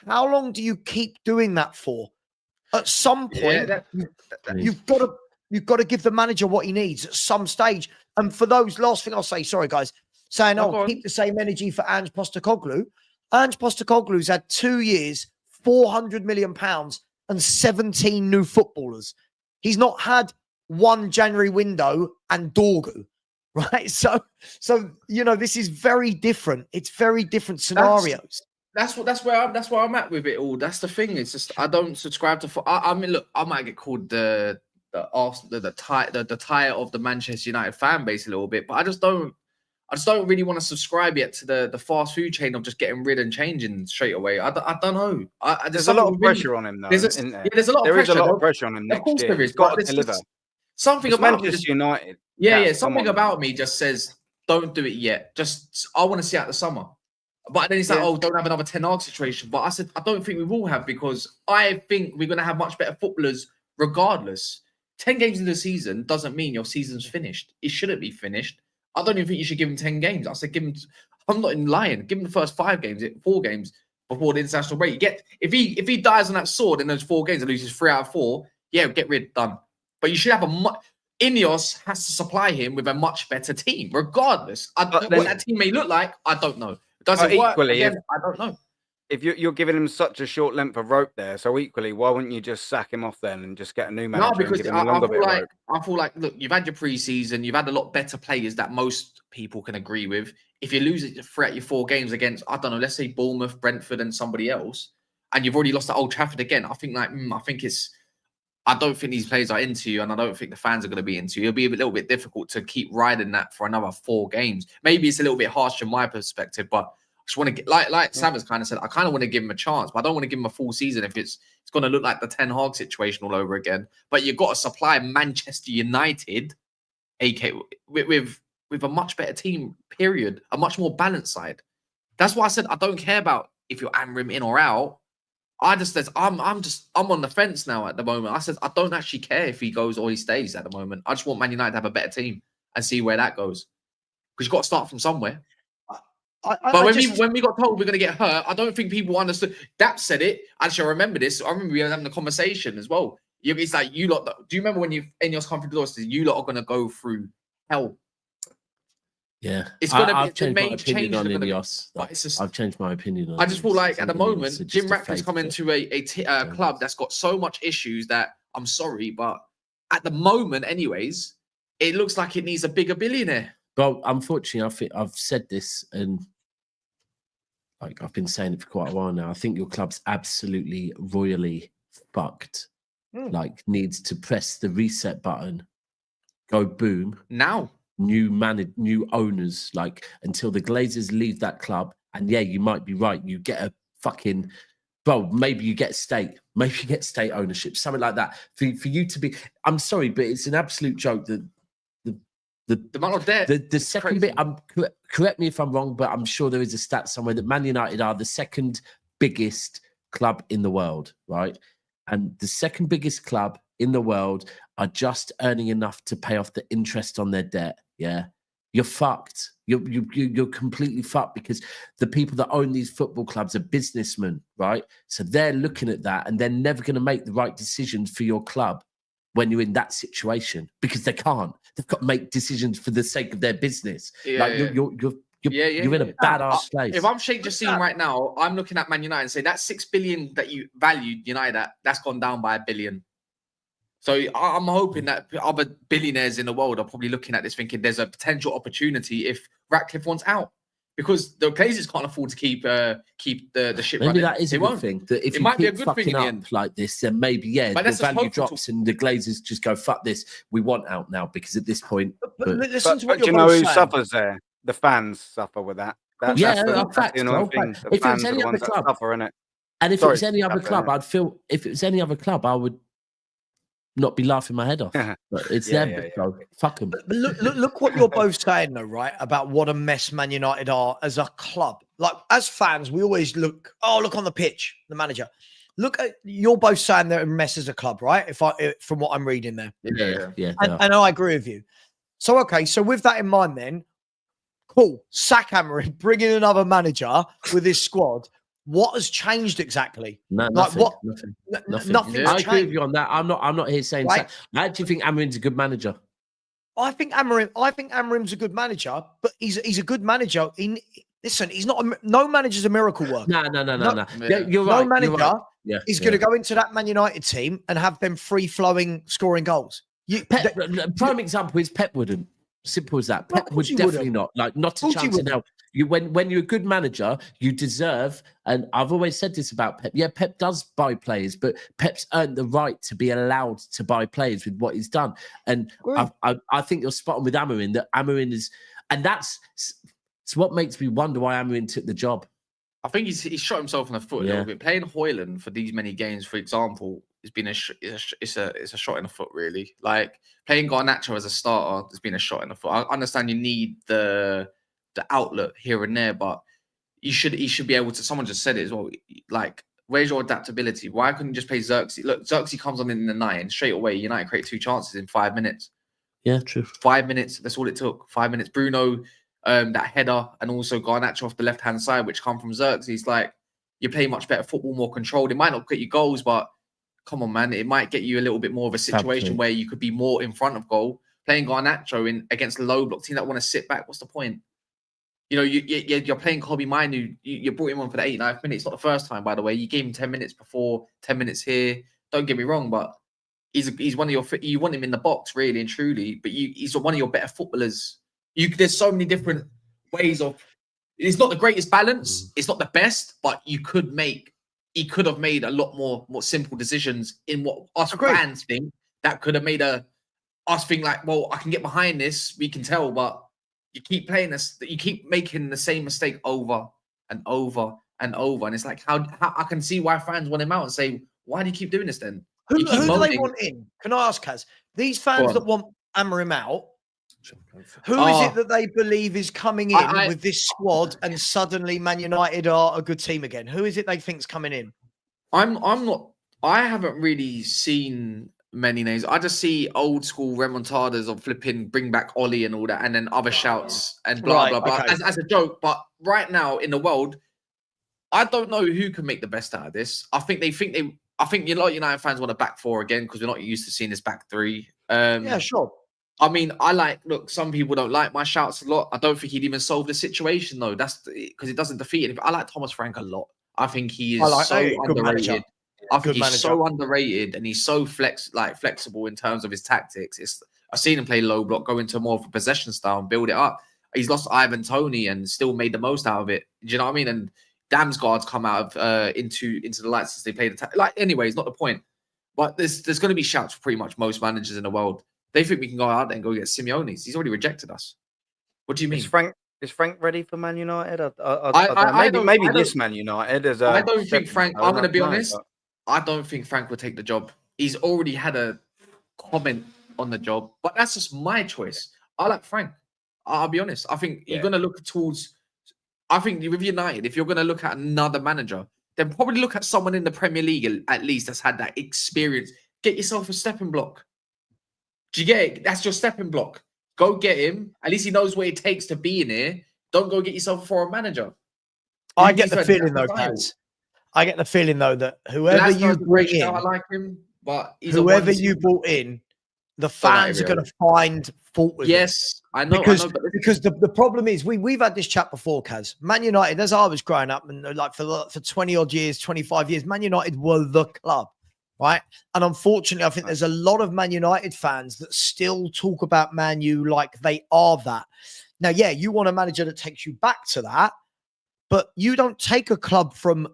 How long do you keep doing that for? At some point, you've got to give the manager what he needs at some stage. And for those, last thing I'll say, sorry guys, saying, keep the same energy for Ange Postecoglou. Ange Postecoglou's had 2 years, £400 million and 17 new footballers. He's not had one January window and Dorgu, right? So this is very different. It's very different scenarios. That's where I'm at with it all. That's the thing. It's just I don't subscribe to. I mean, look, I might get called the tire of the Manchester United fan base a little bit, but I just don't really want to subscribe yet to the fast food chain of just getting rid and changing straight away. I don't know. There's a lot of pressure on him, though. There's a lot of pressure on him. Of course there is. He's got to deliver. Something about Manchester United. Yeah. Something about me just says, don't do it yet. I want to see out the summer. But then it's like, don't have another Ten Hag situation. But I said, I don't think we will have, because I think we're going to have much better footballers regardless. 10 games into the season doesn't mean your season's finished. It shouldn't be finished. I don't even think you should give him 10 games. I said, I'm not lying. Give him the first 4 games before the international break. If he dies on that sword in those 4 games and loses 3 out of 4, get rid, done. But you should have Ineos has to supply him with a much better team, regardless. What that team may look like, I don't know. Does it work? Again, I don't know. If you're giving him such a short length of rope there, so equally, why wouldn't you just sack him off then and just get a new manager? No, because and give him a longer bit of rope? I feel like, look, you've had your pre-season, you've had a lot better players that most people can agree with. If you lose it throughout your 4 games against, I don't know, let's say Bournemouth, Brentford, and somebody else, and you've already lost at Old Trafford again, I think I don't think these players are into you, and I don't think the fans are going to be into you. It'll be a little bit difficult to keep riding that for another 4 games. Maybe it's a little bit harsh from my perspective, but just want to get like Savva's kind of said, I kind of want to give him a chance, but I don't want to give him a full season if it's going to look like the Ten Hag situation all over again. But you've got to supply Manchester United, AK, with a much better team, period, a much more balanced side. That's why I said I don't care about if you're Amorim in or out. I'm on the fence now at the moment. I said I don't actually care if he goes or he stays at the moment. I just want Man United to have a better team and see where that goes, because you've got to start from somewhere. But when we got told we're going to get hurt, I don't think people understood. Dap said it. Actually, I remember this. I remember we were having a conversation as well. It's like, you lot, do you remember when Ineos come through the door, says you lot are going to go through hell? Yeah. It's going to be I've changed my change. opinion on Ineos. But it's just, I've changed my opinion on I just feel like at the moment, Ineos Jim Ratcliffe's come into a club that's got so much issues that I'm sorry, but at the moment, anyways, it looks like it needs a bigger billionaire. Well, unfortunately, I think I've said this, and like I've been saying it for quite a while now. I think your club's absolutely royally fucked. Like, needs to press the reset button, go boom now. New owners, like, until the Glazers leave that club. And yeah, you might be right. You get a fucking, bro, maybe you get state ownership, something like that. For you to be, I'm sorry, but it's an absolute joke that the amount of debt. The second bit, correct me if I'm wrong, but I'm sure there is a stat somewhere that Man United are the second biggest club in the world, right? And the second biggest club in the world are just earning enough to pay off the interest on their debt. Yeah, you're fucked. You're completely fucked, because the people that own these football clubs are businessmen, right? So they're looking at that, and they're never going to make the right decisions for your club when you're in that situation, because they can't. They've got to make decisions for the sake of their business. You're in a badass place. If I'm Sheikh Jassim right now, I'm looking at Man United and say that 6 billion that you valued United at, that's gone down by $1 billion. So I'm hoping that other billionaires in the world are probably looking at this thinking there's a potential opportunity if Ratcliffe wants out, because the Glazers can't afford to keep the ship running. Maybe that is a good thing. That if you keep fucking up like this, then maybe, yeah, the value drops and the Glazers just go, fuck this, we want out now, because at this point... But listen to what do you know who suffers there? The fans suffer with that. That's fact. If it was any other club, and if it was any other club, I'd feel, if it was any other club, I would not be laughing my head off. But it's them, so fuck them. But look what you're both saying, though, right? About what a mess Man United are as a club. Like, as fans, we always look on the pitch, the manager. Look at, you're both saying they're a mess as a club, right? From what I'm reading there. Yeah. And I agree with you. So, okay, so with that in mind, then, cool. Sack Amorim, bring in another manager with his squad. What has changed exactly? Nothing. Nothing. I agree with you on that. I'm not here saying that. I actually think Amorim's a good manager. I think Amorim's a good manager, but he's a good manager. Listen, he's not. No manager's a miracle worker. No. Yeah, you're right. No manager is going to go into that Man United team and have them free-flowing scoring goals. Prime example is Pep wouldn't. Simple as that. Pep would definitely not. Like, not a chance in hell. When you're a good manager, you deserve, and I've always said this about Pep. Yeah, Pep does buy players, but Pep's earned the right to be allowed to buy players with what he's done. And I think you're spot on with Amorim, that Amorim is, and that's what makes me wonder why Amorim took the job. I think he's shot himself in the foot a little bit. Playing Højlund for these many games, for example, it's been a shot in the foot, really. Like, playing Garnacho as a starter has been a shot in the foot. I understand you need the outlet here and there, but he should be able to. Someone just said it as well. Like, where's your adaptability? Why couldn't you just play Xerxes? Look, Xerxes comes on in the 9 straight away. United create 2 chances in 5 minutes. Yeah, true. 5 minutes. That's all it took. 5 minutes. Bruno, that header, and also Garnacho off the left hand side, which come from Xerxes. Like, you play much better football, more controlled. It might not get you goals, but come on, man, it might get you a little bit more of a situation where you could be more in front of goal. Playing Garnacho against a low block team that want to sit back, what's the point? You know, you're playing Kobe Minu. You brought him on for the 89th minute. It's not the first time, by the way. You gave him 10 minutes before, 10 minutes here. Don't get me wrong, but he's one of your. You want him in the box, really and truly. But he's one of your better footballers. There's so many different ways of. It's not the greatest balance. It's not the best, but he could have made a lot more simple decisions in what us fans think. That could have made us think like, well, I can get behind this. We can tell, but. You keep playing this. You keep making the same mistake over and over and over, and it's like how I can see why fans want him out and say, "Why do you keep doing this then?" Who do they want in? Can I ask, Kaz? These fans that want Amorim out, who is it that they believe is coming in with this squad, and suddenly Man United are a good team again? Who is it they think's coming in? I'm not. I haven't really seen many names. I just see old school remontadas of flipping bring back Ollie and all that, and then other shouts and blah Right, blah blah okay. as a joke. But right now in the world, I don't know who can make the best out of this. I think a lot of United fans want a back four again because we're not used to seeing this back three. Yeah, sure. I mean, look, some people don't like my shouts a lot. I don't think he'd even solve the situation though. That's because it doesn't defeat anything. I like Thomas Frank a lot. I think he is so good manager. underrated. I think Good he's manager. so underrated and he's so flexible in terms of his tactics. I've seen him play low block, go into more of a possession style and build it up. He's lost Ivan Toney and still made the most out of it. Do you know what I mean? And Damsgaard's come out of into the lights since they played anyway, it's not the point. But there's going to be shouts for pretty much most managers in the world. They think we can go out there and go get Simeone's. He's already rejected us. What do you mean? Is Frank ready for Man United? I don't maybe I this don't- Man United as I don't think Frank. I'm going to be know, honest. but- I don't think Frank will take the job. He's already had a comment on the job, but that's just my choice. I like Frank. I'll be honest. I think you're going to look towards. I think with United, if you're going to look at another manager, then probably look at someone in the Premier League at least that's had that experience. Get yourself a stepping block. Do you get it? That's your stepping block. Go get him. At least he knows what it takes to be in here. Don't go get yourself a foreign manager. I get the feeling though, Kaz. I get the feeling though that whoever you bring in, I like him, but whoever you brought in, the fans are going to find fault with him. Yes, I know. Because the problem is we've had this chat before, Kaz. Man United, as I was growing up and like for 20 odd years, 25 years, Man United were the club, right? And unfortunately, I think there's a lot of Man United fans that still talk about Man U like they are that. Now, yeah, you want a manager that takes you back to that, but you don't take a club from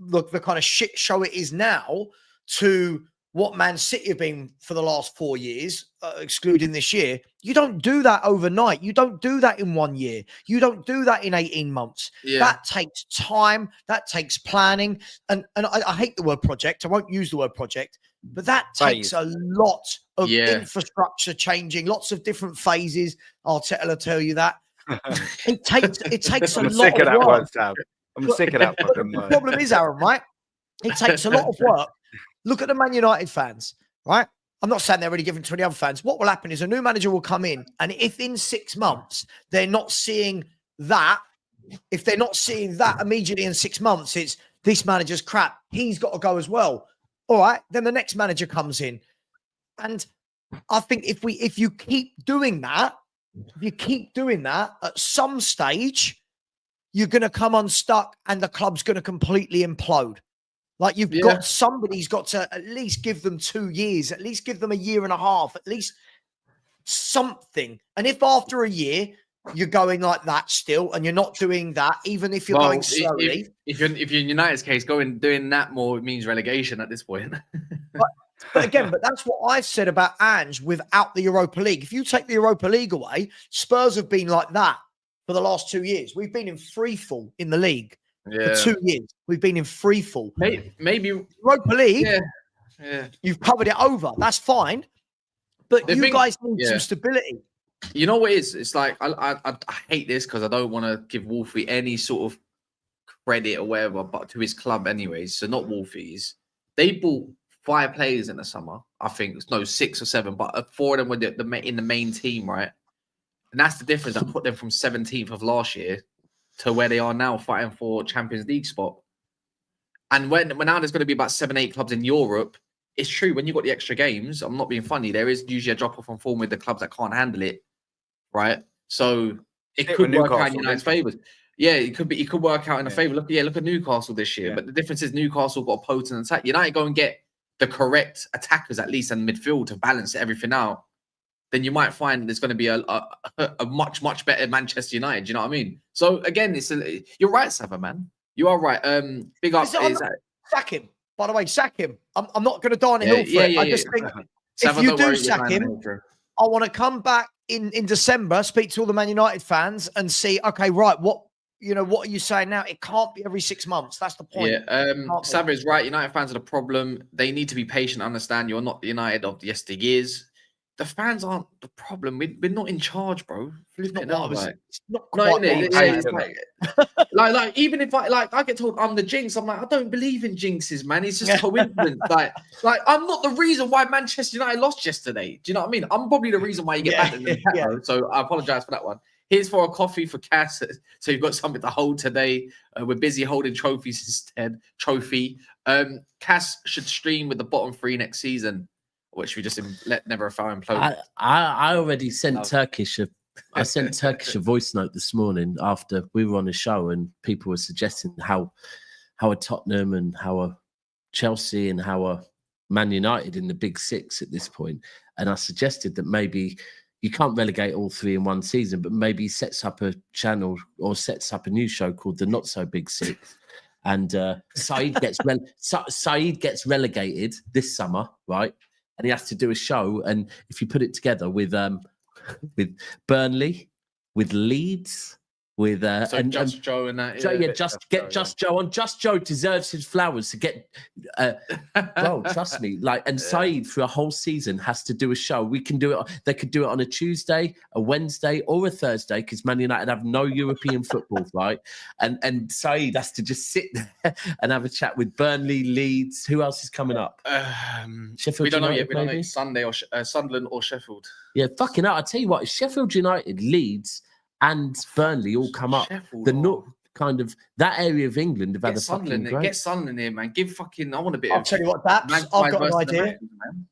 the kind of shit show it is now to what Man City have been for the last 4 years, excluding this year. You don't do that overnight. You don't do that in 1 year. You don't do that in 18 months. Yeah. That takes time. That takes planning. And I hate the word project. I won't use the word project, but that takes a lot of infrastructure changing, lots of different phases. Arteta will tell you that. It takes a lot of work. I'm sick of that word, Sam. I'm sick of that fucking The word. problem is, Aaron, right? It takes a lot of work. Look at the Man United fans, right? I'm not saying they're really different to any other fans. What will happen is a new manager will come in, and if in 6 months they're not seeing that, if they're not seeing that immediately in 6 months, it's this manager's crap. He's got to go as well. All right, then the next manager comes in, and I think if you keep doing that, at some stage, you're going to come unstuck, and the club's going to completely implode. Like somebody's got to at least give them 2 years, at least give them 1.5 years, at least something. And if after a year you're going like that still, and you're not doing that, even if you're going slowly. If you're in United's case, doing that more means relegation at this point. But again, that's what I've said about Ange without the Europa League. If you take the Europa League away, Spurs have been like that for the last 2 years. We've been in free fall in the league. For 2 years, we've been in free fall. Maybe Europa League. Yeah. You've covered it over. That's fine, but guys need some stability. You know what it is? It's like I hate this because I don't want to give Wolfie any sort of credit or whatever, but to his club anyways. So not Wolfie's. They bought 5 players in the summer. I think 6 or 7, but 4 of them were in the main team, right? And that's the difference. I put them from 17th of last year to where they are now, fighting for Champions League spot. And when now there's going to be about 7-8 clubs in Europe, it's true, when you've got the extra games, I'm not being funny, there is usually a drop-off on form with the clubs that can't handle it, right? So it could work out in United's favours. Yeah, it could work out in a favour. Look at Newcastle this year. Yeah. But the difference is Newcastle got a potent attack. United go and get the correct attackers at least in midfield to balance everything out. Then you might find there's going to be a much, much better Manchester United. Do you know what I mean? So again, you're right, Savva, man. You are right. Big up. Sack him. By the way, sack him. I'm not going to die on a hill for it. I just think if you do sack him, I want to come back in December, speak to all the Man United fans and see, okay, right, what are you saying now? It can't be every 6 months. That's the point. Yeah, Savva is right. United fans are the problem. They need to be patient, understand you're not the United of yesteryears. the fans aren't the problem. We're not in charge, bro. It's not, Flip it now, it's not No, quite innit? what I'm Yeah, saying. it's like even if I get told I'm the jinx, I'm like, I don't believe in jinxes, man. It's just coincidence. like I'm not the reason why Manchester United lost yesterday. Do you know what I mean? I'm probably the reason why you get banned in the chat, bro. So I apologize for that one. Here's for a coffee for Cass. So you've got something to hold today. We're busy holding trophies instead. Cass should stream with the bottom 3 next season, which we just let Never Foul implode. I already sent Turkish I sent Turkish a voice note this morning after we were on a show, and people were suggesting how a Tottenham and how a Chelsea and how a Man United in the big 6 at this point. And I suggested that maybe you can't relegate all 3 in one season, but maybe he sets up a channel or sets up a new show called the Not So Big 6. And Saeed gets relegated this summer, right? And he has to do a show. And if you put it together with Burnley, with Leeds, with Just Joe and that. Just Joe on. Just Joe deserves his flowers to get. Bro, trust me. And Saeed for a whole season has to do a show. We can do it. They could do it on a Tuesday, a Wednesday, or a Thursday because Man United have no European football, right? And Saeed has to just sit there and have a chat with Burnley, Leeds. Who else is coming up? Sheffield we don't know United, yet. We don't know maybe? Sunday or Sunderland or Sheffield. Yeah, fucking hell. I tell you what, if Sheffield United, Leeds, and Burnley all come up, Sheffield, the not kind of that area of England have had Get a fucking Sunderland, great. get Sunderland here, man. Give fucking. I want a bit. I'll of tell you what, Daps, Magpies I've got an versus the idea. Magpies, man.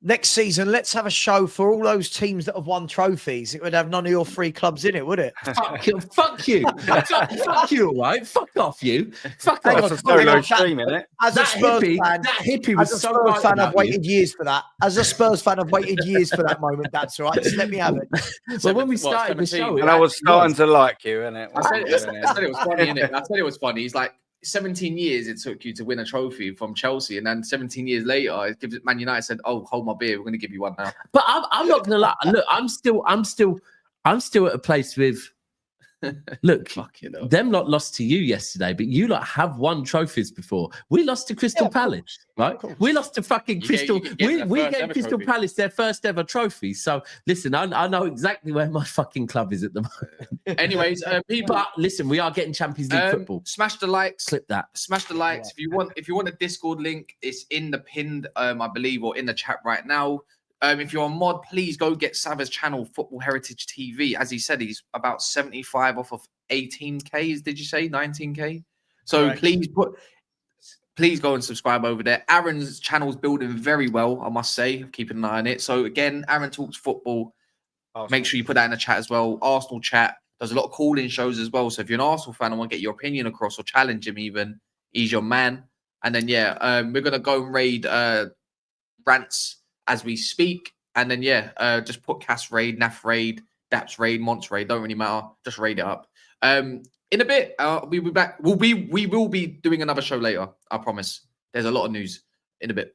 Next season, let's have a show for all those teams that have won trophies. It would have none of your 3 clubs in it, would it? Fuck you, fuck you, fuck you, all right? Fuck off, you. Fuck Hang off. That's a solo stream, isn't it? As a That Spurs hippie, fan, that hippie as was a so Spurs right fan, about I've waited years for that. As a Spurs fan, I've waited years for that moment. That's all right. Just let me have it. Well, when we started the 17? show, And I was starting to like you, innit? I said it was funny, innit? I said it was funny. He's like, 17 years it took you to win a trophy from Chelsea, and then 17 years later, it gives Man United said, "Oh, hold my beer, we're going to give you one now." But I'm not gonna lie. Look, I'm still at a place with. Look, Fucking hell. them lot lost to you yesterday, but you lot have won trophies before. We lost to Crystal Palace, right? We lost to fucking Crystal. We gave Crystal Palace their first ever trophy. So listen, I know exactly where my fucking club is at the moment. Anyways, people, But listen, we are getting Champions League football. smash the likes. Clip that. Smash the likes. If you want a Discord link, it's in the pinned, I believe, or in the chat right now. If you're a mod, please go get Savva's channel, Football Heritage TV. As he said, he's about 75 off of 18K. Did you say 19K? So Correct. please go and subscribe over there. Aaron's channel's building very well, I must say. Keeping an eye on it. So again, Aaron talks football. Make sure you put that in the chat as well. Arsenal chat. There's a lot of call-in shows as well. So if you're an Arsenal fan and want to get your opinion across or challenge him even, he's your man. And then, we're going to go and raid rants as we speak. And then, just put Cass raid, Naf raid, Daps raid, Monts raid. Don't really matter. Just raid it up. In a bit, we'll be back. We will be doing another show later. I promise. There's a lot of news in a bit.